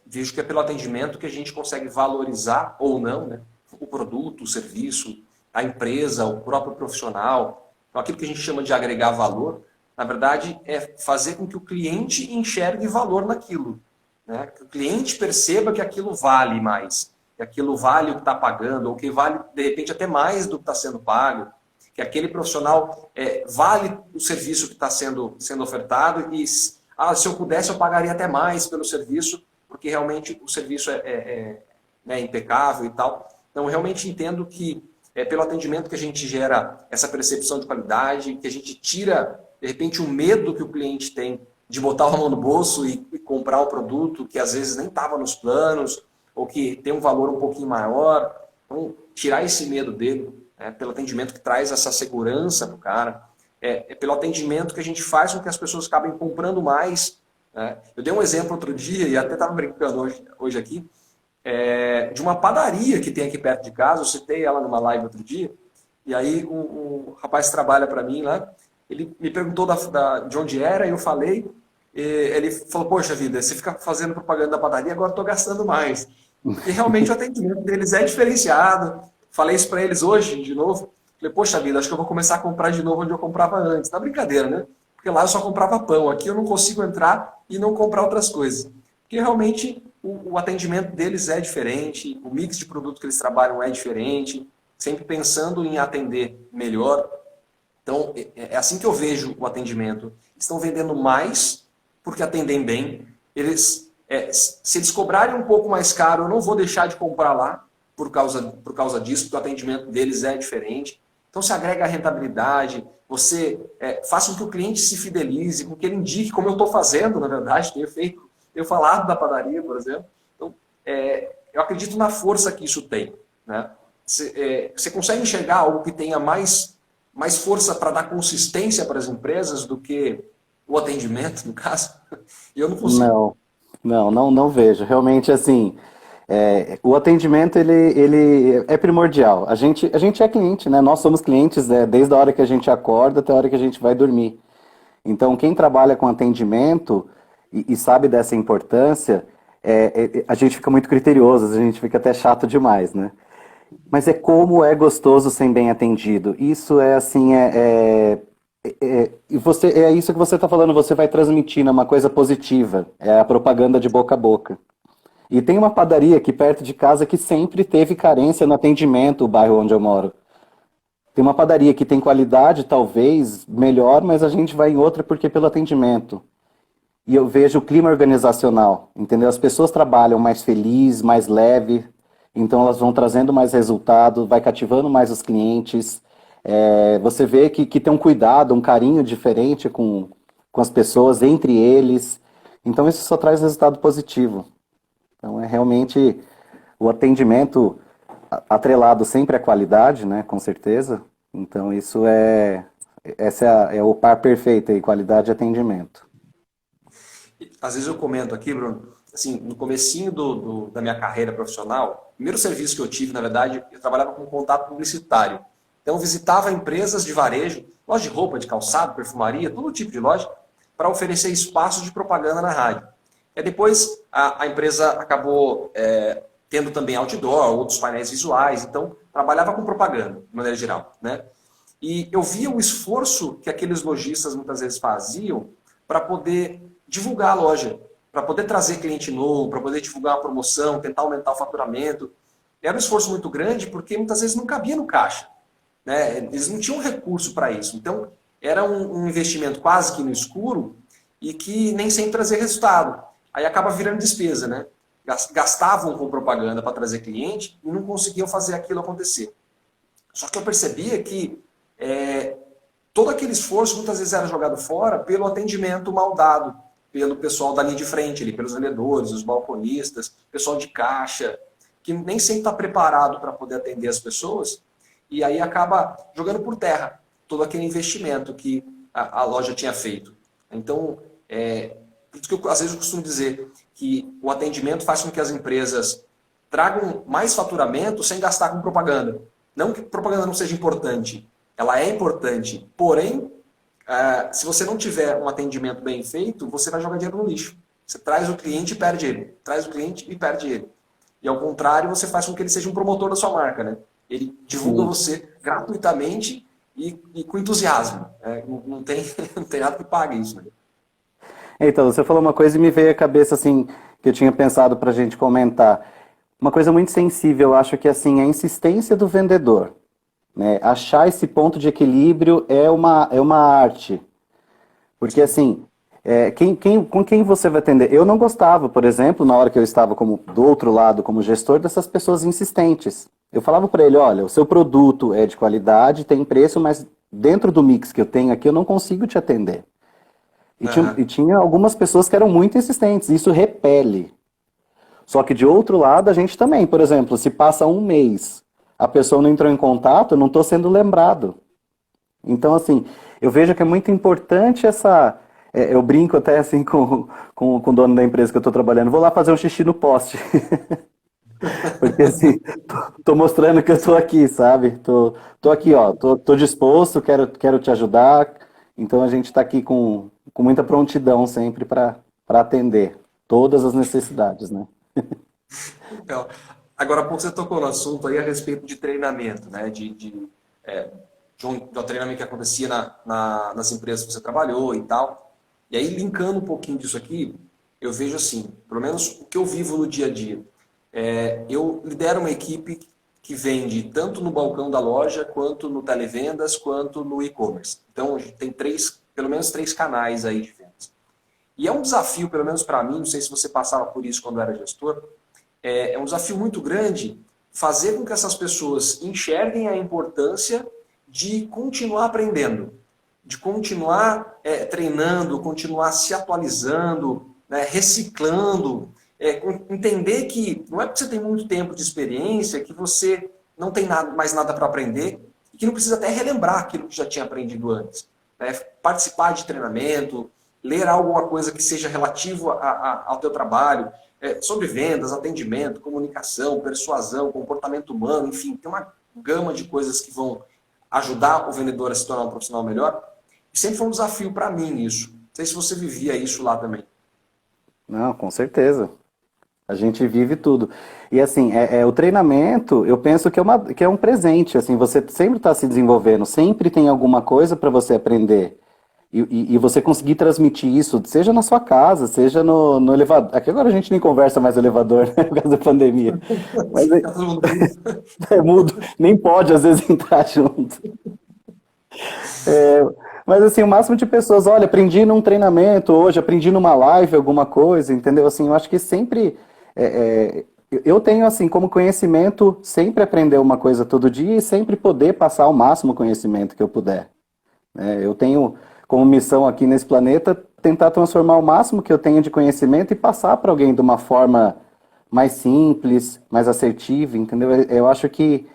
Vejo que é pelo atendimento que a gente consegue valorizar ou não, né, o produto, o serviço, a empresa, o próprio profissional. Então, aquilo que a gente chama de agregar valor, na verdade, é fazer com que o cliente enxergue valor naquilo, né? Que o cliente perceba que aquilo vale mais, que aquilo vale o que está pagando, ou que vale, de repente, até mais do que está sendo pago, que aquele profissional vale o serviço que está sendo ofertado e se eu pudesse eu pagaria até mais pelo serviço, porque realmente o serviço né, impecável e tal. Então, eu realmente entendo que é pelo atendimento que a gente gera essa percepção de qualidade, que a gente tira, de repente, o medo que o cliente tem de botar a mão no bolso e comprar o produto que às vezes nem estava nos planos, ou que tem um valor um pouquinho maior. Então, tirar esse medo dele, pelo atendimento que traz essa segurança para o cara, pelo atendimento que a gente faz com que as pessoas acabem comprando mais. Né? Eu dei um exemplo outro dia, e até estava brincando hoje aqui, de uma padaria que tem aqui perto de casa, eu citei ela numa live outro dia, e aí um rapaz que trabalha para mim lá, ele me perguntou de onde era, e eu falei, e ele falou, poxa vida, você fica fazendo propaganda da padaria, agora estou gastando mais. E realmente o atendimento deles é diferenciado. Falei isso para eles hoje, de novo. Falei, poxa vida, acho que eu vou começar a comprar de novo onde eu comprava antes. Tá brincadeira, né? Porque lá eu só comprava pão. Aqui eu não consigo entrar e não comprar outras coisas. Porque realmente o atendimento deles é diferente, o mix de produto que eles trabalham é diferente, sempre pensando em atender melhor. Então, é assim que eu vejo o atendimento. Eles estão vendendo mais porque atendem bem. Se eles cobrarem um pouco mais caro, eu não vou deixar de comprar lá por causa disso, porque o atendimento deles é diferente. Então, se agrega a rentabilidade, você faça com que o cliente se fidelize, com que ele indique, como eu estou fazendo, na verdade, tenho falado da padaria, por exemplo. Então, eu acredito na força que isso tem. Né? Você consegue enxergar algo que tenha mais força para dar consistência para as empresas do que o atendimento, no caso? E eu não consigo. Não vejo. Realmente, assim, o atendimento, ele é primordial. A gente é cliente, né? Nós somos clientes, desde a hora que a gente acorda até a hora que a gente vai dormir. Então, quem trabalha com atendimento e sabe dessa importância, a gente fica muito criterioso, a gente fica até chato demais, né? Mas como é gostoso ser bem atendido. Isso é assim, e é isso que você está falando, você vai transmitindo uma coisa positiva, é a propaganda de boca a boca. E tem uma padaria aqui perto de casa que sempre teve carência no atendimento, o bairro onde eu moro. Tem uma padaria que tem qualidade, talvez, melhor, mas a gente vai em outra porque pelo atendimento. E eu vejo o clima organizacional, entendeu? As pessoas trabalham mais feliz, mais leve, então elas vão trazendo mais resultado, vai cativando mais os clientes. Você vê que tem um cuidado, um carinho diferente com as pessoas, entre eles. Então isso só traz resultado positivo. Então é realmente o atendimento atrelado sempre à qualidade, né? Com certeza. Então isso essa é o par perfeito aí, qualidade e atendimento. Às vezes eu comento aqui, Bruno, assim, no comecinho da minha carreira profissional, o primeiro serviço que eu tive, na verdade, eu trabalhava com contato publicitário. Então eu visitava empresas de varejo, loja de roupa, de calçado, perfumaria, todo tipo de loja, para oferecer espaço de propaganda na rádio. E depois a empresa acabou tendo também outdoor, outros painéis visuais, então trabalhava com propaganda, de maneira geral, né? E eu via o esforço que aqueles lojistas muitas vezes faziam para poder divulgar a loja, para poder trazer cliente novo, para poder divulgar a promoção, tentar aumentar o faturamento. Era um esforço muito grande porque muitas vezes não cabia no caixa, né? Eles não tinham recurso para isso. Então, era um investimento quase que no escuro e que nem sempre trazia resultado. Aí acaba virando despesa, né? Gastavam com propaganda para trazer cliente e não conseguiam fazer aquilo acontecer. Só que eu percebia que todo aquele esforço muitas vezes era jogado fora pelo atendimento mal dado, pelo pessoal da linha de frente, ali, pelos vendedores, os balconistas, pessoal de caixa, que nem sempre está preparado para poder atender as pessoas, e aí acaba jogando por terra todo aquele investimento que a loja tinha feito. Então, por isso que às vezes eu costumo dizer que o atendimento faz com que as empresas tragam mais faturamento sem gastar com propaganda. Não que propaganda não seja importante, ela é importante, porém, se você não tiver um atendimento bem feito, você vai jogar dinheiro no lixo. Você traz o cliente e perde ele. Traz o cliente e perde ele. E ao contrário, você faz com que ele seja um promotor da sua marca, né? Ele divulga você gratuitamente e com entusiasmo. Não tem, não tem nada que pague isso, né? Então, você falou uma coisa e me veio à cabeça, assim, que eu tinha pensado para a gente comentar. Uma coisa muito sensível, eu acho que, assim, a insistência do vendedor, né? Achar esse ponto de equilíbrio é uma arte. Porque, assim, com quem você vai atender? Eu não gostava, por exemplo, na hora que eu estava do outro lado, como gestor, dessas pessoas insistentes. Eu falava para ele, olha, o seu produto é de qualidade, tem preço, mas dentro do mix que eu tenho aqui, eu não consigo te atender. E tinha algumas pessoas que eram muito insistentes, isso repele. Só que de outro lado, a gente também, por exemplo, se passa um mês, a pessoa não entrou em contato, eu não estou sendo lembrado. Então, assim, eu vejo que é muito importante eu brinco até assim com o dono da empresa que eu estou trabalhando, vou lá fazer um xixi no poste. Porque assim, tô mostrando que eu tô aqui, sabe? Tô aqui, ó, tô disposto, quero te ajudar. Então a gente está aqui com muita prontidão sempre para atender todas as necessidades, né? Então, agora há pouco você tocou no assunto aí a respeito de treinamento, né? De um treinamento que acontecia nas empresas que você trabalhou e tal. E aí, linkando um pouquinho disso aqui, eu vejo assim, pelo menos o que eu vivo no dia a dia. Eu lidero uma equipe que vende tanto no balcão da loja, quanto no televendas, quanto no e-commerce. Então, a gente tem pelo menos três canais aí de vendas. E é um desafio, pelo menos para mim, não sei se você passava por isso quando era gestor, é um desafio muito grande fazer com que essas pessoas enxerguem a importância de continuar aprendendo, de continuar treinando, continuar se atualizando, né, reciclando, entender que não é porque você tem muito tempo de experiência que você não tem mais nada para aprender e que não precisa até relembrar aquilo que já tinha aprendido antes. Né? Participar de treinamento, ler alguma coisa que seja relativo ao teu trabalho, sobre vendas, atendimento, comunicação, persuasão, comportamento humano, enfim, tem uma gama de coisas que vão ajudar o vendedor a se tornar um profissional melhor. E sempre foi um desafio para mim isso. Não sei se você vivia isso lá também. Não, com certeza. A gente vive tudo. E assim, o treinamento, eu penso que é um presente. Assim, você sempre está se desenvolvendo, sempre tem alguma coisa para você aprender. E você conseguir transmitir isso, seja na sua casa, seja no elevador. Aqui agora a gente nem conversa mais no elevador, né, por causa da pandemia. Mas é mudo, nem pode às vezes entrar junto. Mas assim, o máximo de pessoas, olha, aprendi num treinamento hoje, aprendi numa live alguma coisa, entendeu? Assim, eu acho que sempre eu tenho assim como conhecimento sempre aprender uma coisa todo dia e sempre poder passar o máximo conhecimento que eu puder. Eu tenho como missão aqui nesse planeta tentar transformar o máximo que eu tenho de conhecimento e passar para alguém de uma forma mais simples, mais assertiva, entendeu? Eu acho que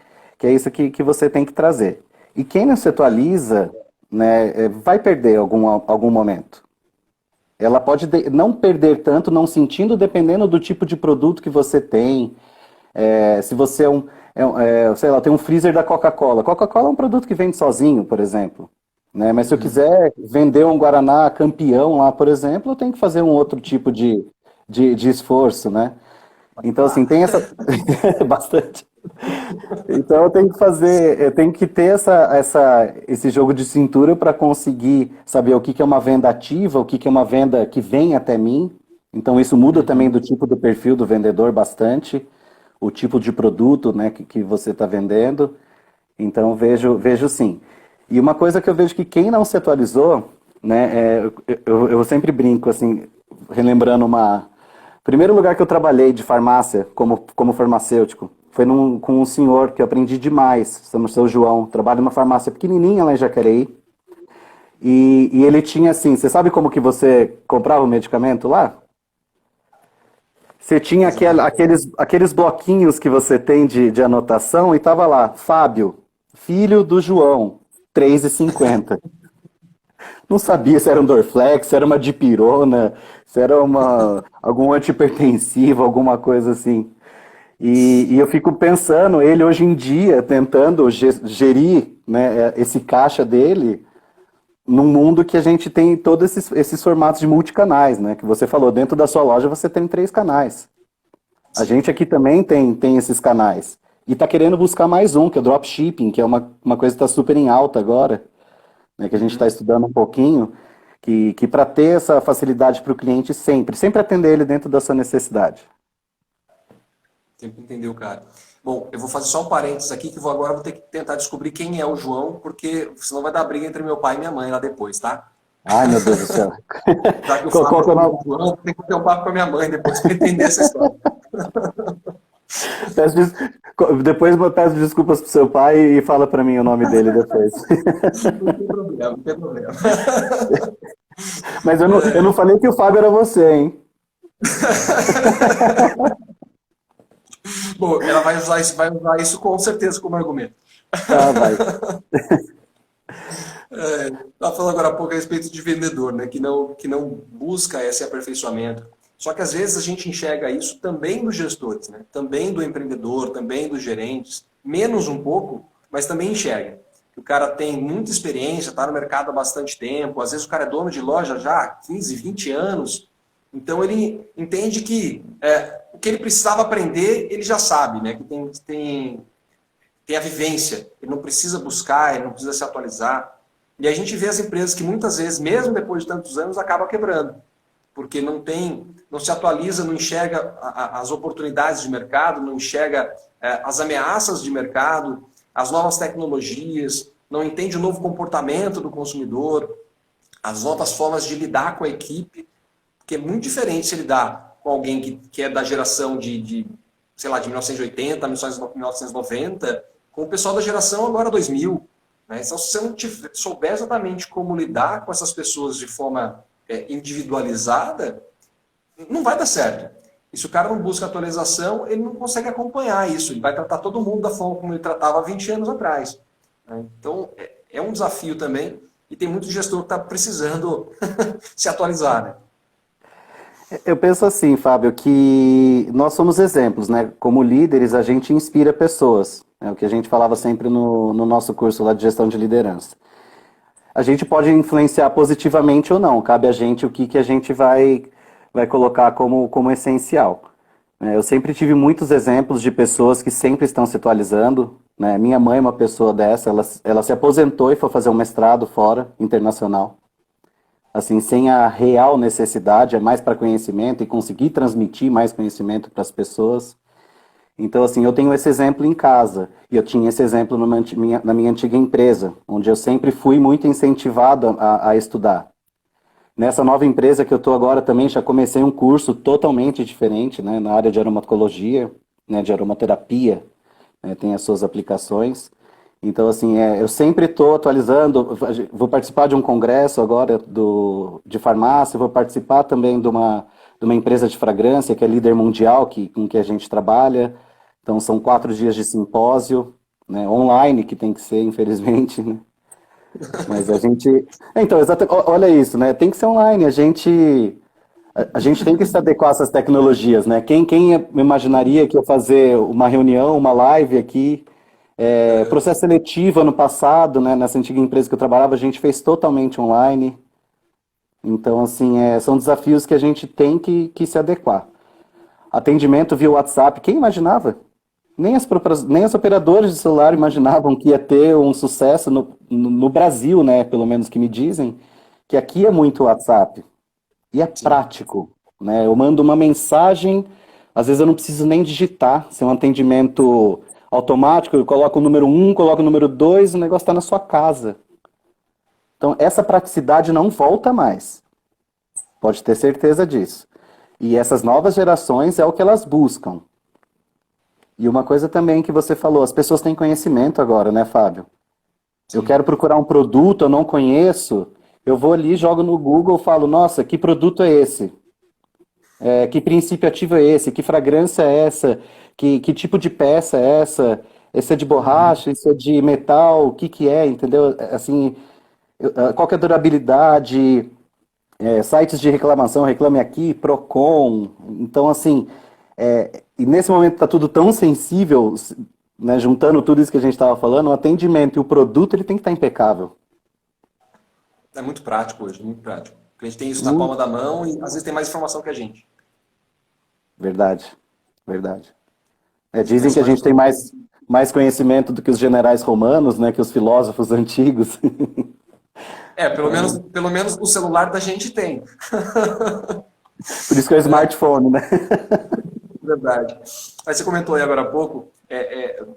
é isso que você tem que trazer. E quem não se atualiza, né, vai perder algum momento. Ela pode não perder tanto, não sentindo, dependendo do tipo de produto que você tem. Se você sei lá, tem um freezer da Coca-Cola. Coca-Cola é um produto que vende sozinho, por exemplo. Né? Mas se eu quiser vender um Guaraná campeão lá, por exemplo, eu tenho que fazer um outro tipo de esforço, né? Então, assim, tem essa... Bastante. Então eu tenho que ter esse jogo de cintura para conseguir saber o que que é uma venda ativa, o que que é uma venda que vem até mim. Então isso muda também do tipo do perfil do vendedor bastante, o tipo de produto, né, que você está vendendo. Então vejo sim. E uma coisa que eu vejo que quem não se atualizou, né, eu sempre brinco assim, relembrando primeiro lugar que eu trabalhei de farmácia como farmacêutico foi com um senhor que eu aprendi demais, chama o seu João, trabalha numa farmácia pequenininha lá em Jacareí. E ele tinha assim, você sabe como que você comprava o medicamento lá? Você tinha aqueles bloquinhos que você tem de anotação e tava lá, Fábio, filho do João, 3,50. Não sabia se era um Dorflex, se era uma dipirona, se era algum antipertensivo, alguma coisa assim. E eu fico pensando, ele hoje em dia tentando gerir, né, esse caixa dele num mundo que a gente tem todos esses formatos de multicanais, né? Que você falou, dentro da sua loja você tem 3 canais. A gente aqui também tem esses canais. E tá querendo buscar mais um, que é o dropshipping, que é uma coisa que está super em alta agora, né? Que a gente está estudando um pouquinho, que para ter essa facilidade para o cliente sempre atender ele dentro da sua necessidade. Sempre entendeu, cara. Bom, eu vou fazer só um parênteses aqui, que agora vou ter que tentar descobrir quem é o João, porque senão vai dar briga entre meu pai e minha mãe lá depois, tá? Ai, meu Deus do céu. Já que o Qual Fábio que é o é nome? o João, tem que ter um papo com a minha mãe depois para entender essa história. Peço des- Depois eu peço desculpas pro seu pai e fala para mim o nome dele depois. Não tem problema, não tem problema. Mas eu não falei que o Fábio era você, hein? Bom, ela vai usar isso com certeza como argumento. Ah, vai. Estava falando agora há pouco a respeito de vendedor, né? Que não busca esse aperfeiçoamento. Só que às vezes a gente enxerga isso também dos gestores, né? Também do empreendedor, também dos gerentes, menos um pouco, mas também enxerga. O cara tem muita experiência, está no mercado há bastante tempo, às vezes o cara é dono de loja já há 15, 20 anos, então ele entende que o que ele precisava aprender, ele já sabe, né? Que tem a vivência, ele não precisa buscar, ele não precisa se atualizar. E a gente vê as empresas que muitas vezes, mesmo depois de tantos anos, acabam quebrando, porque não se atualiza, não enxerga as oportunidades de mercado, não enxerga as ameaças de mercado, as novas tecnologias, não entende o novo comportamento do consumidor, as novas formas de lidar com a equipe, porque é muito diferente se lidar com alguém que é da geração sei lá, de 1980, 1990, com o pessoal da geração agora 2000. Né? Então, se você não souber exatamente como lidar com essas pessoas de forma individualizada, não vai dar certo. E se o cara não busca atualização, ele não consegue acompanhar isso. Ele vai tratar todo mundo da forma como ele tratava há 20 anos atrás. Né? Então, é um desafio também. E tem muito gestor que está precisando se atualizar. Né? Eu penso assim, Fábio, que nós somos exemplos, né? Como líderes, a gente inspira pessoas. É o que a gente falava sempre no nosso curso lá de gestão de liderança. A gente pode influenciar positivamente ou não, cabe a gente o que a gente vai colocar como essencial. Eu sempre tive muitos exemplos de pessoas que sempre estão se atualizando. Né? Minha mãe é uma pessoa dessa, ela se aposentou e foi fazer um mestrado fora, internacional. Assim, sem a real necessidade, é mais para conhecimento e conseguir transmitir mais conhecimento para as pessoas. Então, assim, eu tenho esse exemplo em casa, e eu tinha esse exemplo na minha antiga empresa, onde eu sempre fui muito incentivado a estudar. Nessa nova empresa que eu estou agora também já comecei um curso totalmente diferente, né, na área de aromatologia, né, de aromaterapia, né, tem as suas aplicações. Então, assim, eu sempre estou atualizando, vou participar de um congresso agora de farmácia, vou participar também de uma empresa de fragrância que é líder mundial, com que a gente trabalha. Então, são 4 dias de simpósio, né, online, que tem que ser, infelizmente, né? Mas a gente. Então, olha isso, né? Tem que ser online. A gente tem que se adequar a essas tecnologias, né? Quem imaginaria que ia fazer uma reunião, uma live aqui? Processo seletivo ano passado, né? Nessa antiga empresa que eu trabalhava, a gente fez totalmente online. Então, assim, são desafios que a gente tem que se adequar. Atendimento via WhatsApp, quem imaginava? Nem as operadoras de celular imaginavam que ia ter um sucesso no Brasil, né? Pelo menos que me dizem, que aqui é muito WhatsApp. E é Sim. prático, né? Eu mando uma mensagem, às vezes eu não preciso nem digitar. Se é um atendimento automático, eu coloco o número um, coloco o número 2, o negócio está na sua casa. Então, essa praticidade não volta mais. Pode ter certeza disso. E essas novas gerações é o que elas buscam. E uma coisa também que você falou, as pessoas têm conhecimento agora, né, Fábio? Eu Sim. quero procurar um produto, eu não conheço, eu vou ali, jogo no Google, falo, nossa, que produto é esse? Que princípio ativo é esse? Que fragrância é essa? Que tipo de peça é essa? Esse é de Uhum. borracha? Isso é de metal? O que que é? Entendeu? Assim, qual que é a durabilidade? Sites de reclamação, Reclame Aqui, Procon. Então, assim, e nesse momento está tudo tão sensível, né, juntando tudo isso que a gente estava falando, o atendimento e o produto ele tem que estar impecável. É muito prático hoje, muito prático. Porque a gente tem isso na palma Muito. da mão e às vezes tem mais informação que a gente. Verdade, verdade. Dizem que a Informações. gente tem mais conhecimento do que os generais romanos, né, que os filósofos antigos. Pelo menos o celular da gente tem. Por isso que é o smartphone, né? Verdade. Mas você comentou aí agora há pouco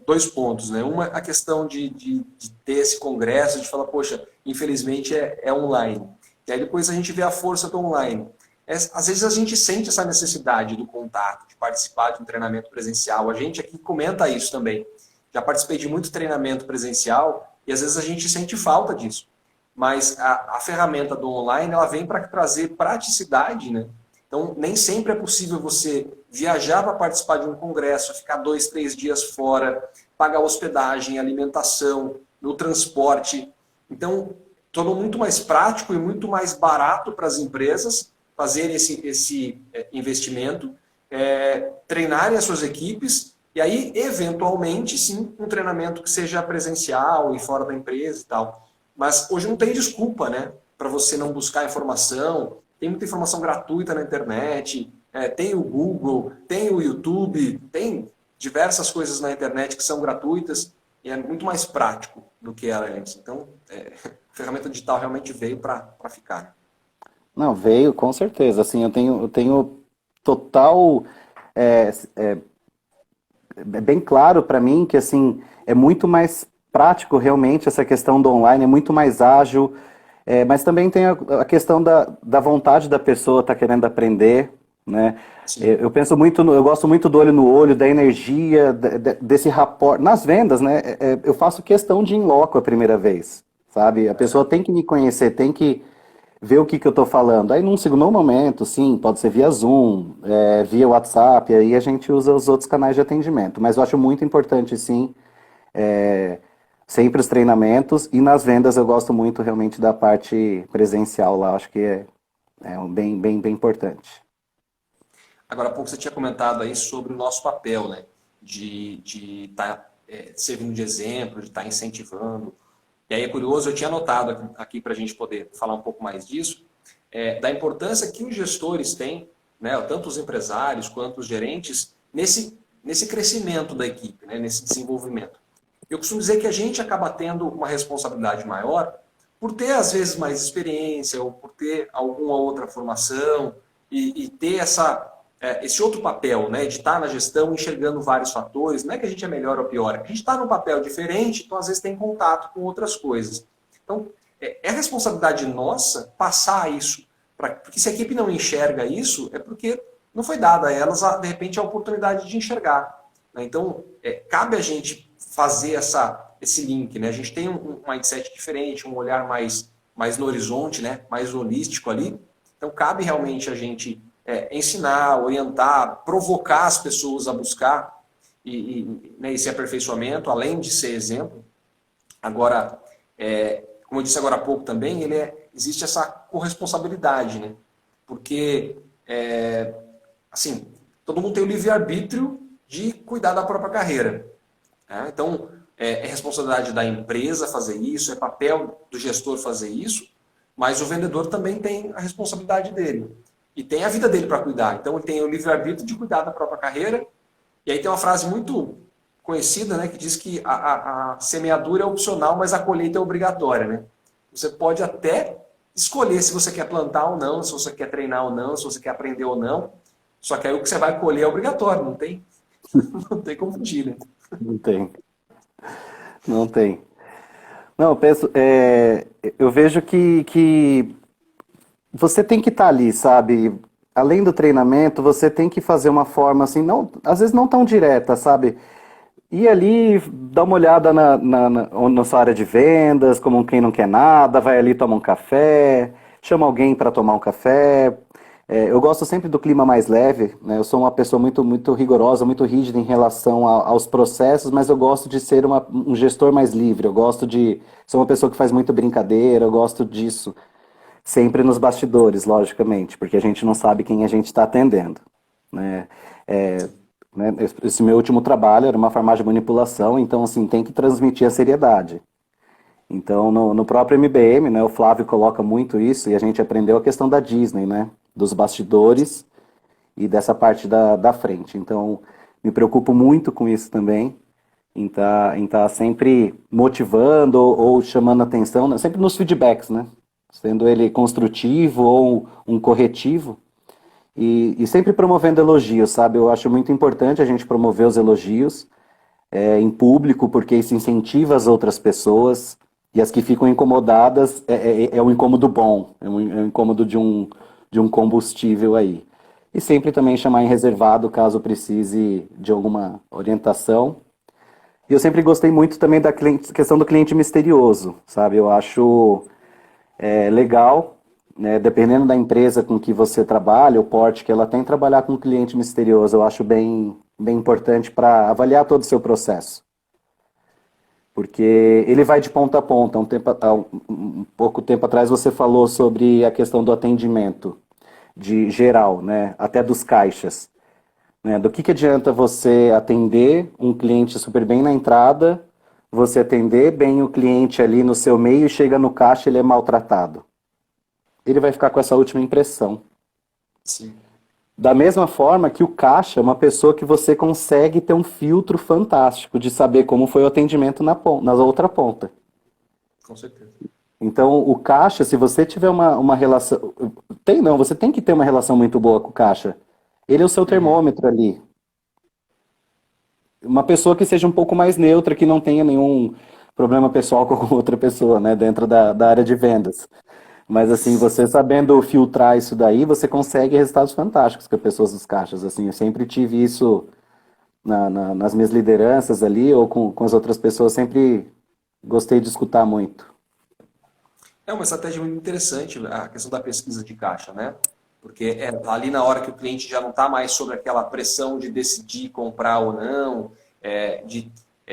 dois pontos, né? Uma, a questão de ter esse congresso, de falar, poxa, infelizmente é online. E aí depois a gente vê a força do online. Às vezes a gente sente essa necessidade do contato, de participar de um treinamento presencial. A gente aqui comenta isso também. Já participei de muito treinamento presencial e às vezes a gente sente falta disso. Mas a ferramenta do online, ela vem para trazer praticidade, né? Então, nem sempre é possível você viajar para participar de um congresso, ficar 2, 3 dias fora, pagar hospedagem, alimentação, no transporte. Então, tornou muito mais prático e muito mais barato para as empresas fazerem esse investimento, treinarem as suas equipes e aí, eventualmente, sim, um treinamento que seja presencial e fora da empresa e tal. Mas hoje não tem desculpa, né? Para você não buscar informação. Tem muita informação gratuita na internet, tem o Google, tem o YouTube, tem diversas coisas na internet que são gratuitas e é muito mais prático do que era antes. Então, a ferramenta digital realmente veio para ficar. Não, veio, com certeza. Assim, eu tenho total. É, é bem claro para mim que assim é muito mais prático realmente essa questão do online, é muito mais ágil, mas também tem a questão da vontade da pessoa estar querendo aprender, né? Sim. Eu penso muito, eu gosto muito do olho no olho, da energia, desse rapport. Nas vendas, né? Eu faço questão de ir em loco a primeira vez, sabe? A pessoa tem que me conhecer, tem que ver o que eu estou falando. Aí, num segundo momento, sim, pode ser via Zoom, via WhatsApp, aí a gente usa os outros canais de atendimento. Mas eu acho muito importante, sim, é, sempre os treinamentos. E nas vendas eu gosto muito realmente da parte presencial lá. Acho que é bem, bem, bem importante. Agora há pouco você tinha comentado aí sobre o nosso papel, né? De estar servindo de exemplo, de estar incentivando. E aí é curioso, eu tinha anotado aqui para a gente poder falar um pouco mais disso, da importância que os gestores têm, né, tanto os empresários quanto os gerentes, nesse crescimento da equipe, né, nesse desenvolvimento. Eu costumo dizer que a gente acaba tendo uma responsabilidade maior por ter, às vezes, mais experiência ou por ter alguma outra formação e ter esse outro papel, né, de estar na gestão enxergando vários fatores. Não é que a gente é melhor ou pior, é que a gente está num papel diferente, então às vezes tem contato com outras coisas. Então, é responsabilidade nossa passar isso, porque se a equipe não enxerga isso, é porque não foi dada a elas, de repente, a oportunidade de enxergar. Né? Então, cabe a gente fazer esse link. Né? A gente tem um mindset diferente, um olhar mais no horizonte, né? Mais holístico ali. Então, cabe realmente a gente ensinar, orientar, provocar as pessoas a buscar né, esse aperfeiçoamento, além de ser exemplo. Agora, como como eu disse agora há pouco também, existe essa corresponsabilidade, né? Porque, assim, todo mundo tem o livre-arbítrio de cuidar da própria carreira. Né? Então, é responsabilidade da empresa fazer isso, é papel do gestor fazer isso, mas o vendedor também tem a responsabilidade dele. E tem a vida dele para cuidar. Então, ele tem o livre-arbítrio de cuidar da própria carreira. E aí tem uma frase muito conhecida, né, que diz que a semeadura é opcional, mas a colheita é obrigatória. Né? Você pode até escolher se você quer plantar ou não, se você quer treinar ou não, se você quer aprender ou não. Só que aí o que você vai colher é obrigatório, não tem, não tem como fugir, né? Não tem, não tem. Não, eu vejo que você tem que estar ali, sabe? Além do treinamento, você tem que fazer uma forma assim, não, às vezes não tão direta, sabe? Ir ali, dar uma olhada na sua área de vendas, como quem não quer nada, vai ali tomar um café, chama alguém para tomar um café. Eu gosto sempre do clima mais leve, né? Eu sou uma pessoa muito rigorosa, muito rígida em relação aos processos, mas eu gosto de ser um gestor mais livre. Eu gosto de ser uma pessoa que faz muito brincadeira, eu gosto disso. Sempre nos bastidores, logicamente, porque a gente não sabe quem a gente está atendendo. Né? É, né, esse meu último trabalho era uma farmácia de manipulação, então assim, tem que transmitir a seriedade. Então, no próprio MBM, né, o Flávio coloca muito isso, e a gente aprendeu a questão da Disney, né, dos bastidores e dessa parte da frente. Então, me preocupo muito com isso também, em tá sempre motivando ou chamando atenção, né, sempre nos feedbacks, né, sendo ele construtivo ou um corretivo, e sempre promovendo elogios, sabe? Eu acho muito importante a gente promover os elogios em público, porque isso incentiva as outras pessoas, e as que ficam incomodadas é um incômodo bom, é um incômodo de um combustível aí. E sempre também chamar em reservado caso precise de alguma orientação. E eu sempre gostei muito também da questão do cliente misterioso, sabe? Eu acho legal, né? Dependendo da empresa com que você trabalha, o porte que ela tem, trabalhar com um cliente misterioso, eu acho bem importante para avaliar todo o seu processo. Porque ele vai de ponta a ponta. Um pouco tempo atrás você falou sobre a questão do atendimento de geral, né? Até dos caixas. Né? Do que adianta você atender um cliente super bem na entrada, você atender bem o cliente ali no seu meio e chega no caixa e ele é maltratado? Ele vai ficar com essa última impressão. Sim. Da mesma forma que o caixa é uma pessoa que você consegue ter um filtro fantástico de saber como foi o atendimento na outra ponta. Com certeza. Então, o caixa, se você tiver uma relação... você tem que ter uma relação muito boa com o caixa. Ele é o seu termômetro ali. Uma pessoa que seja um pouco mais neutra, que não tenha nenhum problema pessoal com outra pessoa, né, dentro da área de vendas. Mas assim, você sabendo filtrar isso daí, você consegue resultados fantásticos com as pessoas dos caixas. Assim, eu sempre tive isso nas minhas lideranças ali, ou com as outras pessoas, sempre gostei de escutar muito. É uma estratégia muito interessante a questão da pesquisa de caixa, né? Porque ali na hora que o cliente já não está mais sob aquela pressão de decidir comprar ou não,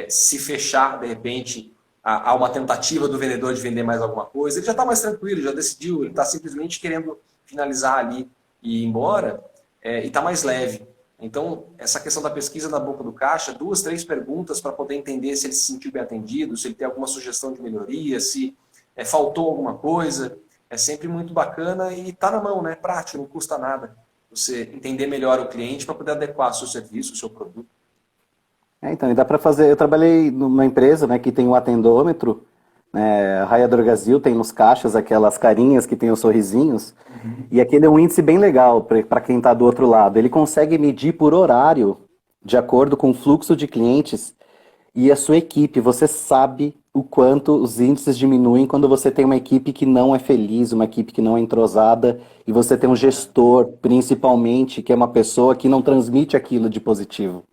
se fechar de repente a uma tentativa do vendedor de vender mais alguma coisa, ele já está mais tranquilo, já decidiu, ele está simplesmente querendo finalizar ali e ir embora, e está mais leve. Então, essa questão da pesquisa na boca do caixa, 2, 3 perguntas para poder entender se ele se sentiu bem atendido, se ele tem alguma sugestão de melhoria, se faltou alguma coisa, é sempre muito bacana e está na mão, né? Prático, não custa nada. Você entender melhor o cliente para poder adequar o seu serviço, o seu produto. Então, e dá para fazer. Eu trabalhei numa empresa, né, que tem um atendômetro, né, a Raia Drogasil tem nos caixas aquelas carinhas que tem os sorrisinhos, e aquele é um índice bem legal para quem está do outro lado. Ele consegue medir por horário, de acordo com o fluxo de clientes e a sua equipe. Você sabe o quanto os índices diminuem quando você tem uma equipe que não é feliz, uma equipe que não é entrosada, e você tem um gestor, principalmente, que é uma pessoa que não transmite aquilo de positivo.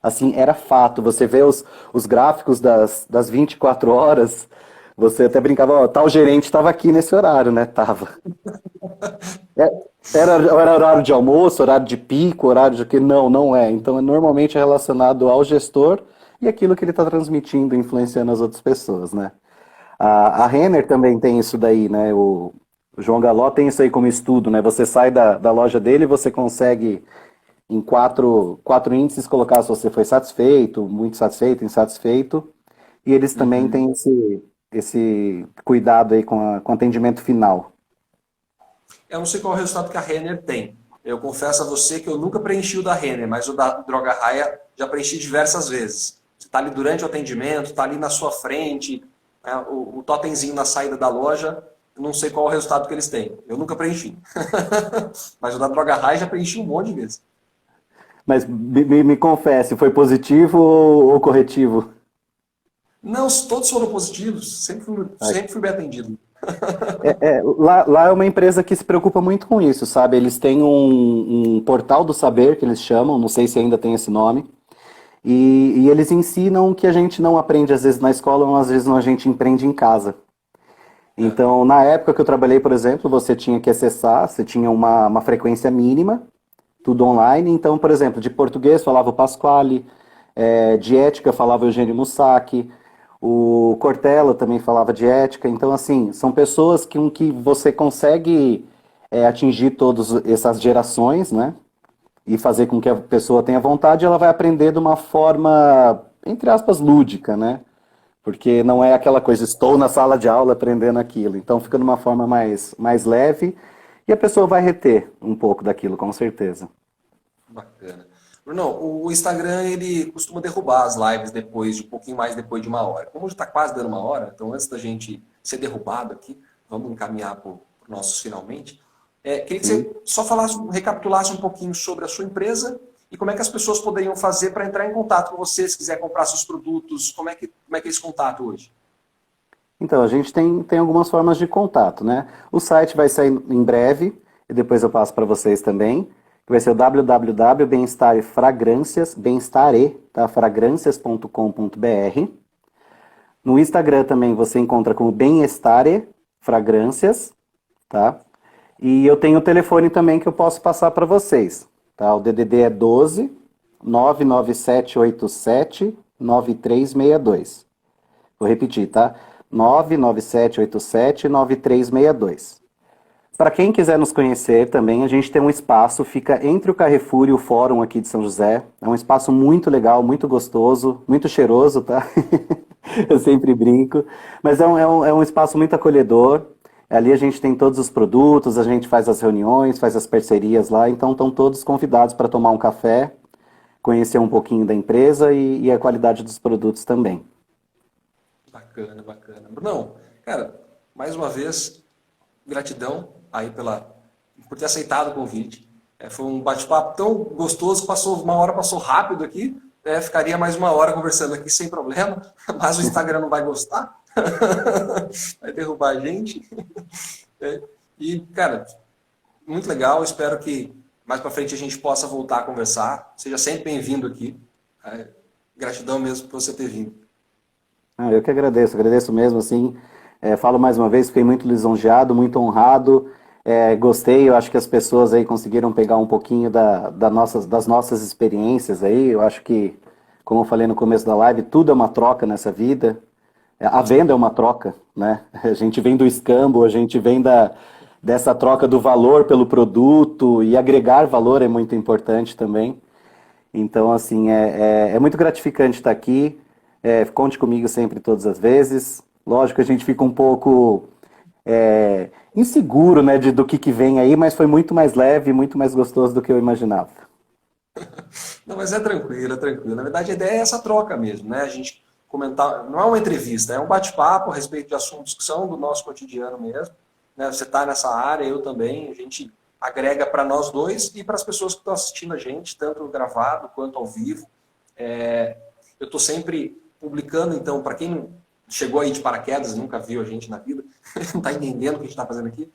Assim, era fato. Você vê os gráficos das 24 horas, você até brincava, ó, tal gerente estava aqui nesse horário, né? Tava. Era horário de almoço, horário de pico, horário de que não é. Então, normalmente é relacionado ao gestor e aquilo que ele está transmitindo, influenciando as outras pessoas, né? A Renner também tem isso daí, né? O João Galó tem isso aí como estudo, né? Você sai da loja dele e você consegue, em quatro índices, colocar se você foi satisfeito, muito satisfeito, insatisfeito. E eles também Uhum. têm esse cuidado aí com o atendimento final. Eu não sei qual é o resultado que a Renner tem. Eu confesso a você que eu nunca preenchi o da Renner, mas o da Droga Raia já preenchi diversas vezes. Você está ali durante o atendimento, está ali na sua frente, né, o totemzinho na saída da loja, eu não sei qual é o resultado que eles têm. Eu nunca preenchi. Mas o da Droga Raia já preenchi um monte de vezes. Mas me confesse, foi positivo ou corretivo? Não, todos foram positivos, sempre fui bem atendido. Lá é uma empresa que se preocupa muito com isso, sabe? Eles têm um portal do saber, que eles chamam, não sei se ainda tem esse nome, e eles ensinam o que a gente não aprende às vezes na escola, ou às vezes não a gente aprende em casa. É. Então, na época que eu trabalhei, por exemplo, você tinha que acessar, você tinha uma frequência mínima, tudo online. Então, por exemplo, de português falava o Pasquale, de ética falava o Eugênio Mussac, o Cortella também falava de ética. Então, assim, são pessoas que você consegue atingir todas essas gerações, né? E fazer com que a pessoa tenha vontade, ela vai aprender de uma forma, entre aspas, lúdica, né? Porque não é aquela coisa, estou na sala de aula aprendendo aquilo. Então fica de uma forma mais leve e a pessoa vai reter um pouco daquilo, com certeza. Bacana. Bruno, o Instagram ele costuma derrubar as lives depois de um pouquinho mais depois de uma hora. Como já está quase dando uma hora, então antes da gente ser derrubado aqui, vamos encaminhar para os nossos finalmente. Queria que Sim. você só falasse, recapitulasse um pouquinho sobre a sua empresa e como é que as pessoas poderiam fazer para entrar em contato com você, se quiser comprar seus produtos, como é que é esse contato hoje? Então, a gente tem algumas formas de contato, né? O site vai sair em breve, e depois eu passo para vocês também, que vai ser o www.bem-estar-fragrâncias, bem-estar-e, tá? fragrâncias.com.br. No Instagram também você encontra como Bem-Estar-e Fragrâncias, tá? E eu tenho o telefone também que eu posso passar para vocês, tá? O DDD é 12 99787 9362. Vou repetir, tá? 99787 9362. Para quem quiser nos conhecer também, a gente tem um espaço, fica entre o Carrefour e o Fórum aqui de São José. É um espaço muito legal, muito gostoso, muito cheiroso, tá? Eu sempre brinco. Mas é um espaço muito acolhedor. Ali a gente tem todos os produtos, a gente faz as reuniões, faz as parcerias lá. Então estão todos convidados para tomar um café, conhecer um pouquinho da empresa e a qualidade dos produtos também. Bacana, bacana. Brunão, cara, mais uma vez, gratidão aí por ter aceitado o convite. Foi um bate-papo tão gostoso, uma hora passou rápido aqui. Ficaria mais uma hora conversando aqui sem problema, mas o Instagram não vai gostar, vai derrubar a gente. E, cara, muito legal. Espero que mais para frente a gente possa voltar a conversar. Seja sempre bem-vindo aqui. Gratidão mesmo por você ter vindo. Ah, eu que agradeço mesmo, assim, falo mais uma vez, fiquei muito lisonjeado, muito honrado, gostei, eu acho que as pessoas aí conseguiram pegar um pouquinho das nossas experiências aí, eu acho que, como eu falei no começo da live, tudo é uma troca nessa vida, a venda é uma troca, né? A gente vem do escambo, a gente vem dessa troca do valor pelo produto e agregar valor é muito importante também. Então, assim, é muito gratificante estar aqui. Conte comigo sempre, todas as vezes. Lógico, a gente fica um pouco inseguro, né, do que vem aí, mas foi muito mais leve, muito mais gostoso do que eu imaginava. Não, mas é tranquilo, é tranquilo. Na verdade, a ideia é essa troca mesmo, né? A gente comentar, não é uma entrevista, é um bate-papo a respeito de assuntos que são do nosso cotidiano mesmo. Né? Você está nessa área, eu também, a gente agrega para nós dois e para as pessoas que estão assistindo a gente, tanto gravado quanto ao vivo. Eu estou sempre publicando, então, para quem não chegou aí de paraquedas, nunca viu a gente na vida, não está entendendo o que a gente está fazendo aqui,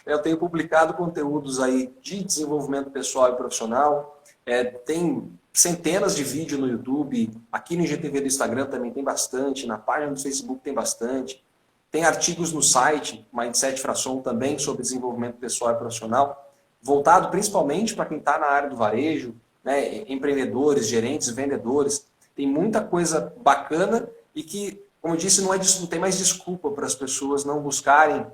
eu tenho publicado conteúdos aí de desenvolvimento pessoal e profissional, tem centenas de vídeos no YouTube, aqui no IGTV do Instagram também tem bastante, na página do Facebook tem bastante, tem artigos no site, Mindset Fração, também sobre desenvolvimento pessoal e profissional, voltado principalmente para quem está na área do varejo, né, empreendedores, gerentes, vendedores. Tem muita coisa bacana e que como eu disse, não tem mais desculpa para as pessoas não buscarem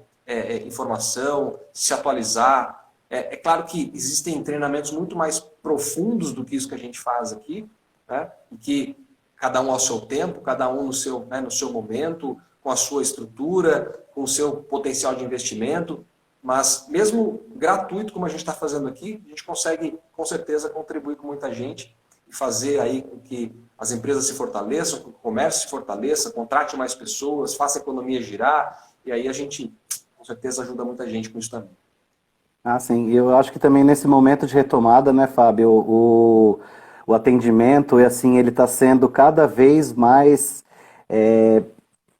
informação, se atualizar. É claro que existem treinamentos muito mais profundos do que isso que a gente faz aqui, né? E que cada um ao seu tempo, cada um no seu momento, com a sua estrutura, com o seu potencial de investimento, mas mesmo gratuito, como a gente está fazendo aqui, a gente consegue, com certeza, contribuir com muita gente e fazer aí com que as empresas se fortaleçam, que o comércio se fortaleça, contrate mais pessoas, faça a economia girar, e aí a gente, com certeza, ajuda muita gente com isso também. Ah, sim. E eu acho que também nesse momento de retomada, né, Fábio, o atendimento, assim, ele está sendo cada vez mais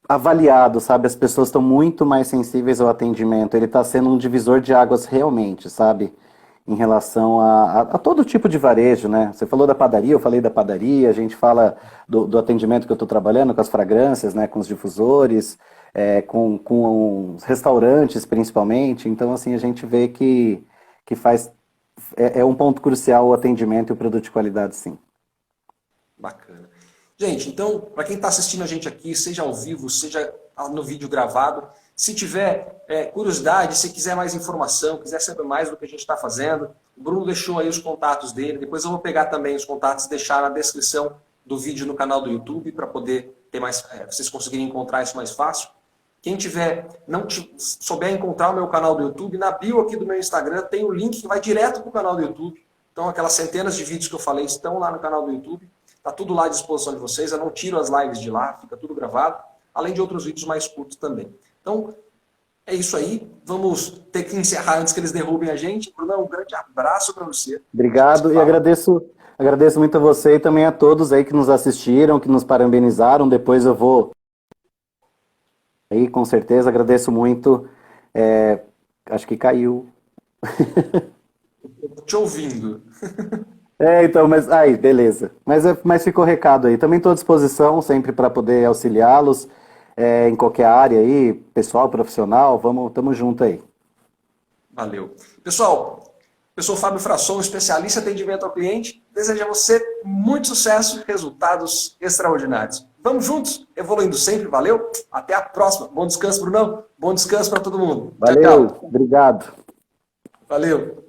avaliado, sabe? As pessoas estão muito mais sensíveis ao atendimento. Ele está sendo um divisor de águas realmente, sabe? Em relação a todo tipo de varejo, né? Você falou da padaria, eu falei da padaria, a gente fala do atendimento que eu estou trabalhando, com as fragrâncias, né? Com os difusores, com os restaurantes, principalmente. Então, assim, a gente vê que faz... É um ponto crucial o atendimento e o produto de qualidade, sim. Bacana. Gente, então, para quem está assistindo a gente aqui, seja ao vivo, seja no vídeo gravado, se tiver curiosidade, se quiser mais informação, quiser saber mais do que a gente está fazendo, o Bruno deixou aí os contatos dele, depois eu vou pegar também os contatos e deixar na descrição do vídeo no canal do YouTube, para poder ter mais, vocês conseguirem encontrar isso mais fácil. Quem não souber encontrar o meu canal do YouTube, na bio aqui do meu Instagram tem o link que vai direto para o canal do YouTube. Então aquelas centenas de vídeos que eu falei estão lá no canal do YouTube. Está tudo lá à disposição de vocês. Eu não tiro as lives de lá, fica tudo gravado. Além de outros vídeos mais curtos também. Então, é isso aí. Vamos ter que encerrar antes que eles derrubem a gente. Bruno, um grande abraço para você. Obrigado e agradeço muito a você e também a todos aí que nos assistiram, que nos parabenizaram. Depois eu vou aí, com certeza, agradeço muito. Acho que caiu. Estou te ouvindo. Então, mas aí, beleza. Mas ficou o recado aí. Também estou à disposição sempre para poder auxiliá-los em qualquer área aí, pessoal, profissional. Tamo junto aí. Valeu. Pessoal, eu sou o Fábio Frasson, especialista em atendimento ao cliente. Desejo a você muito sucesso e resultados extraordinários. Vamos juntos, evoluindo sempre. Valeu. Até a próxima. Bom descanso, Brunão. Bom descanso para todo mundo. Valeu. Tchau, tchau. Obrigado. Valeu.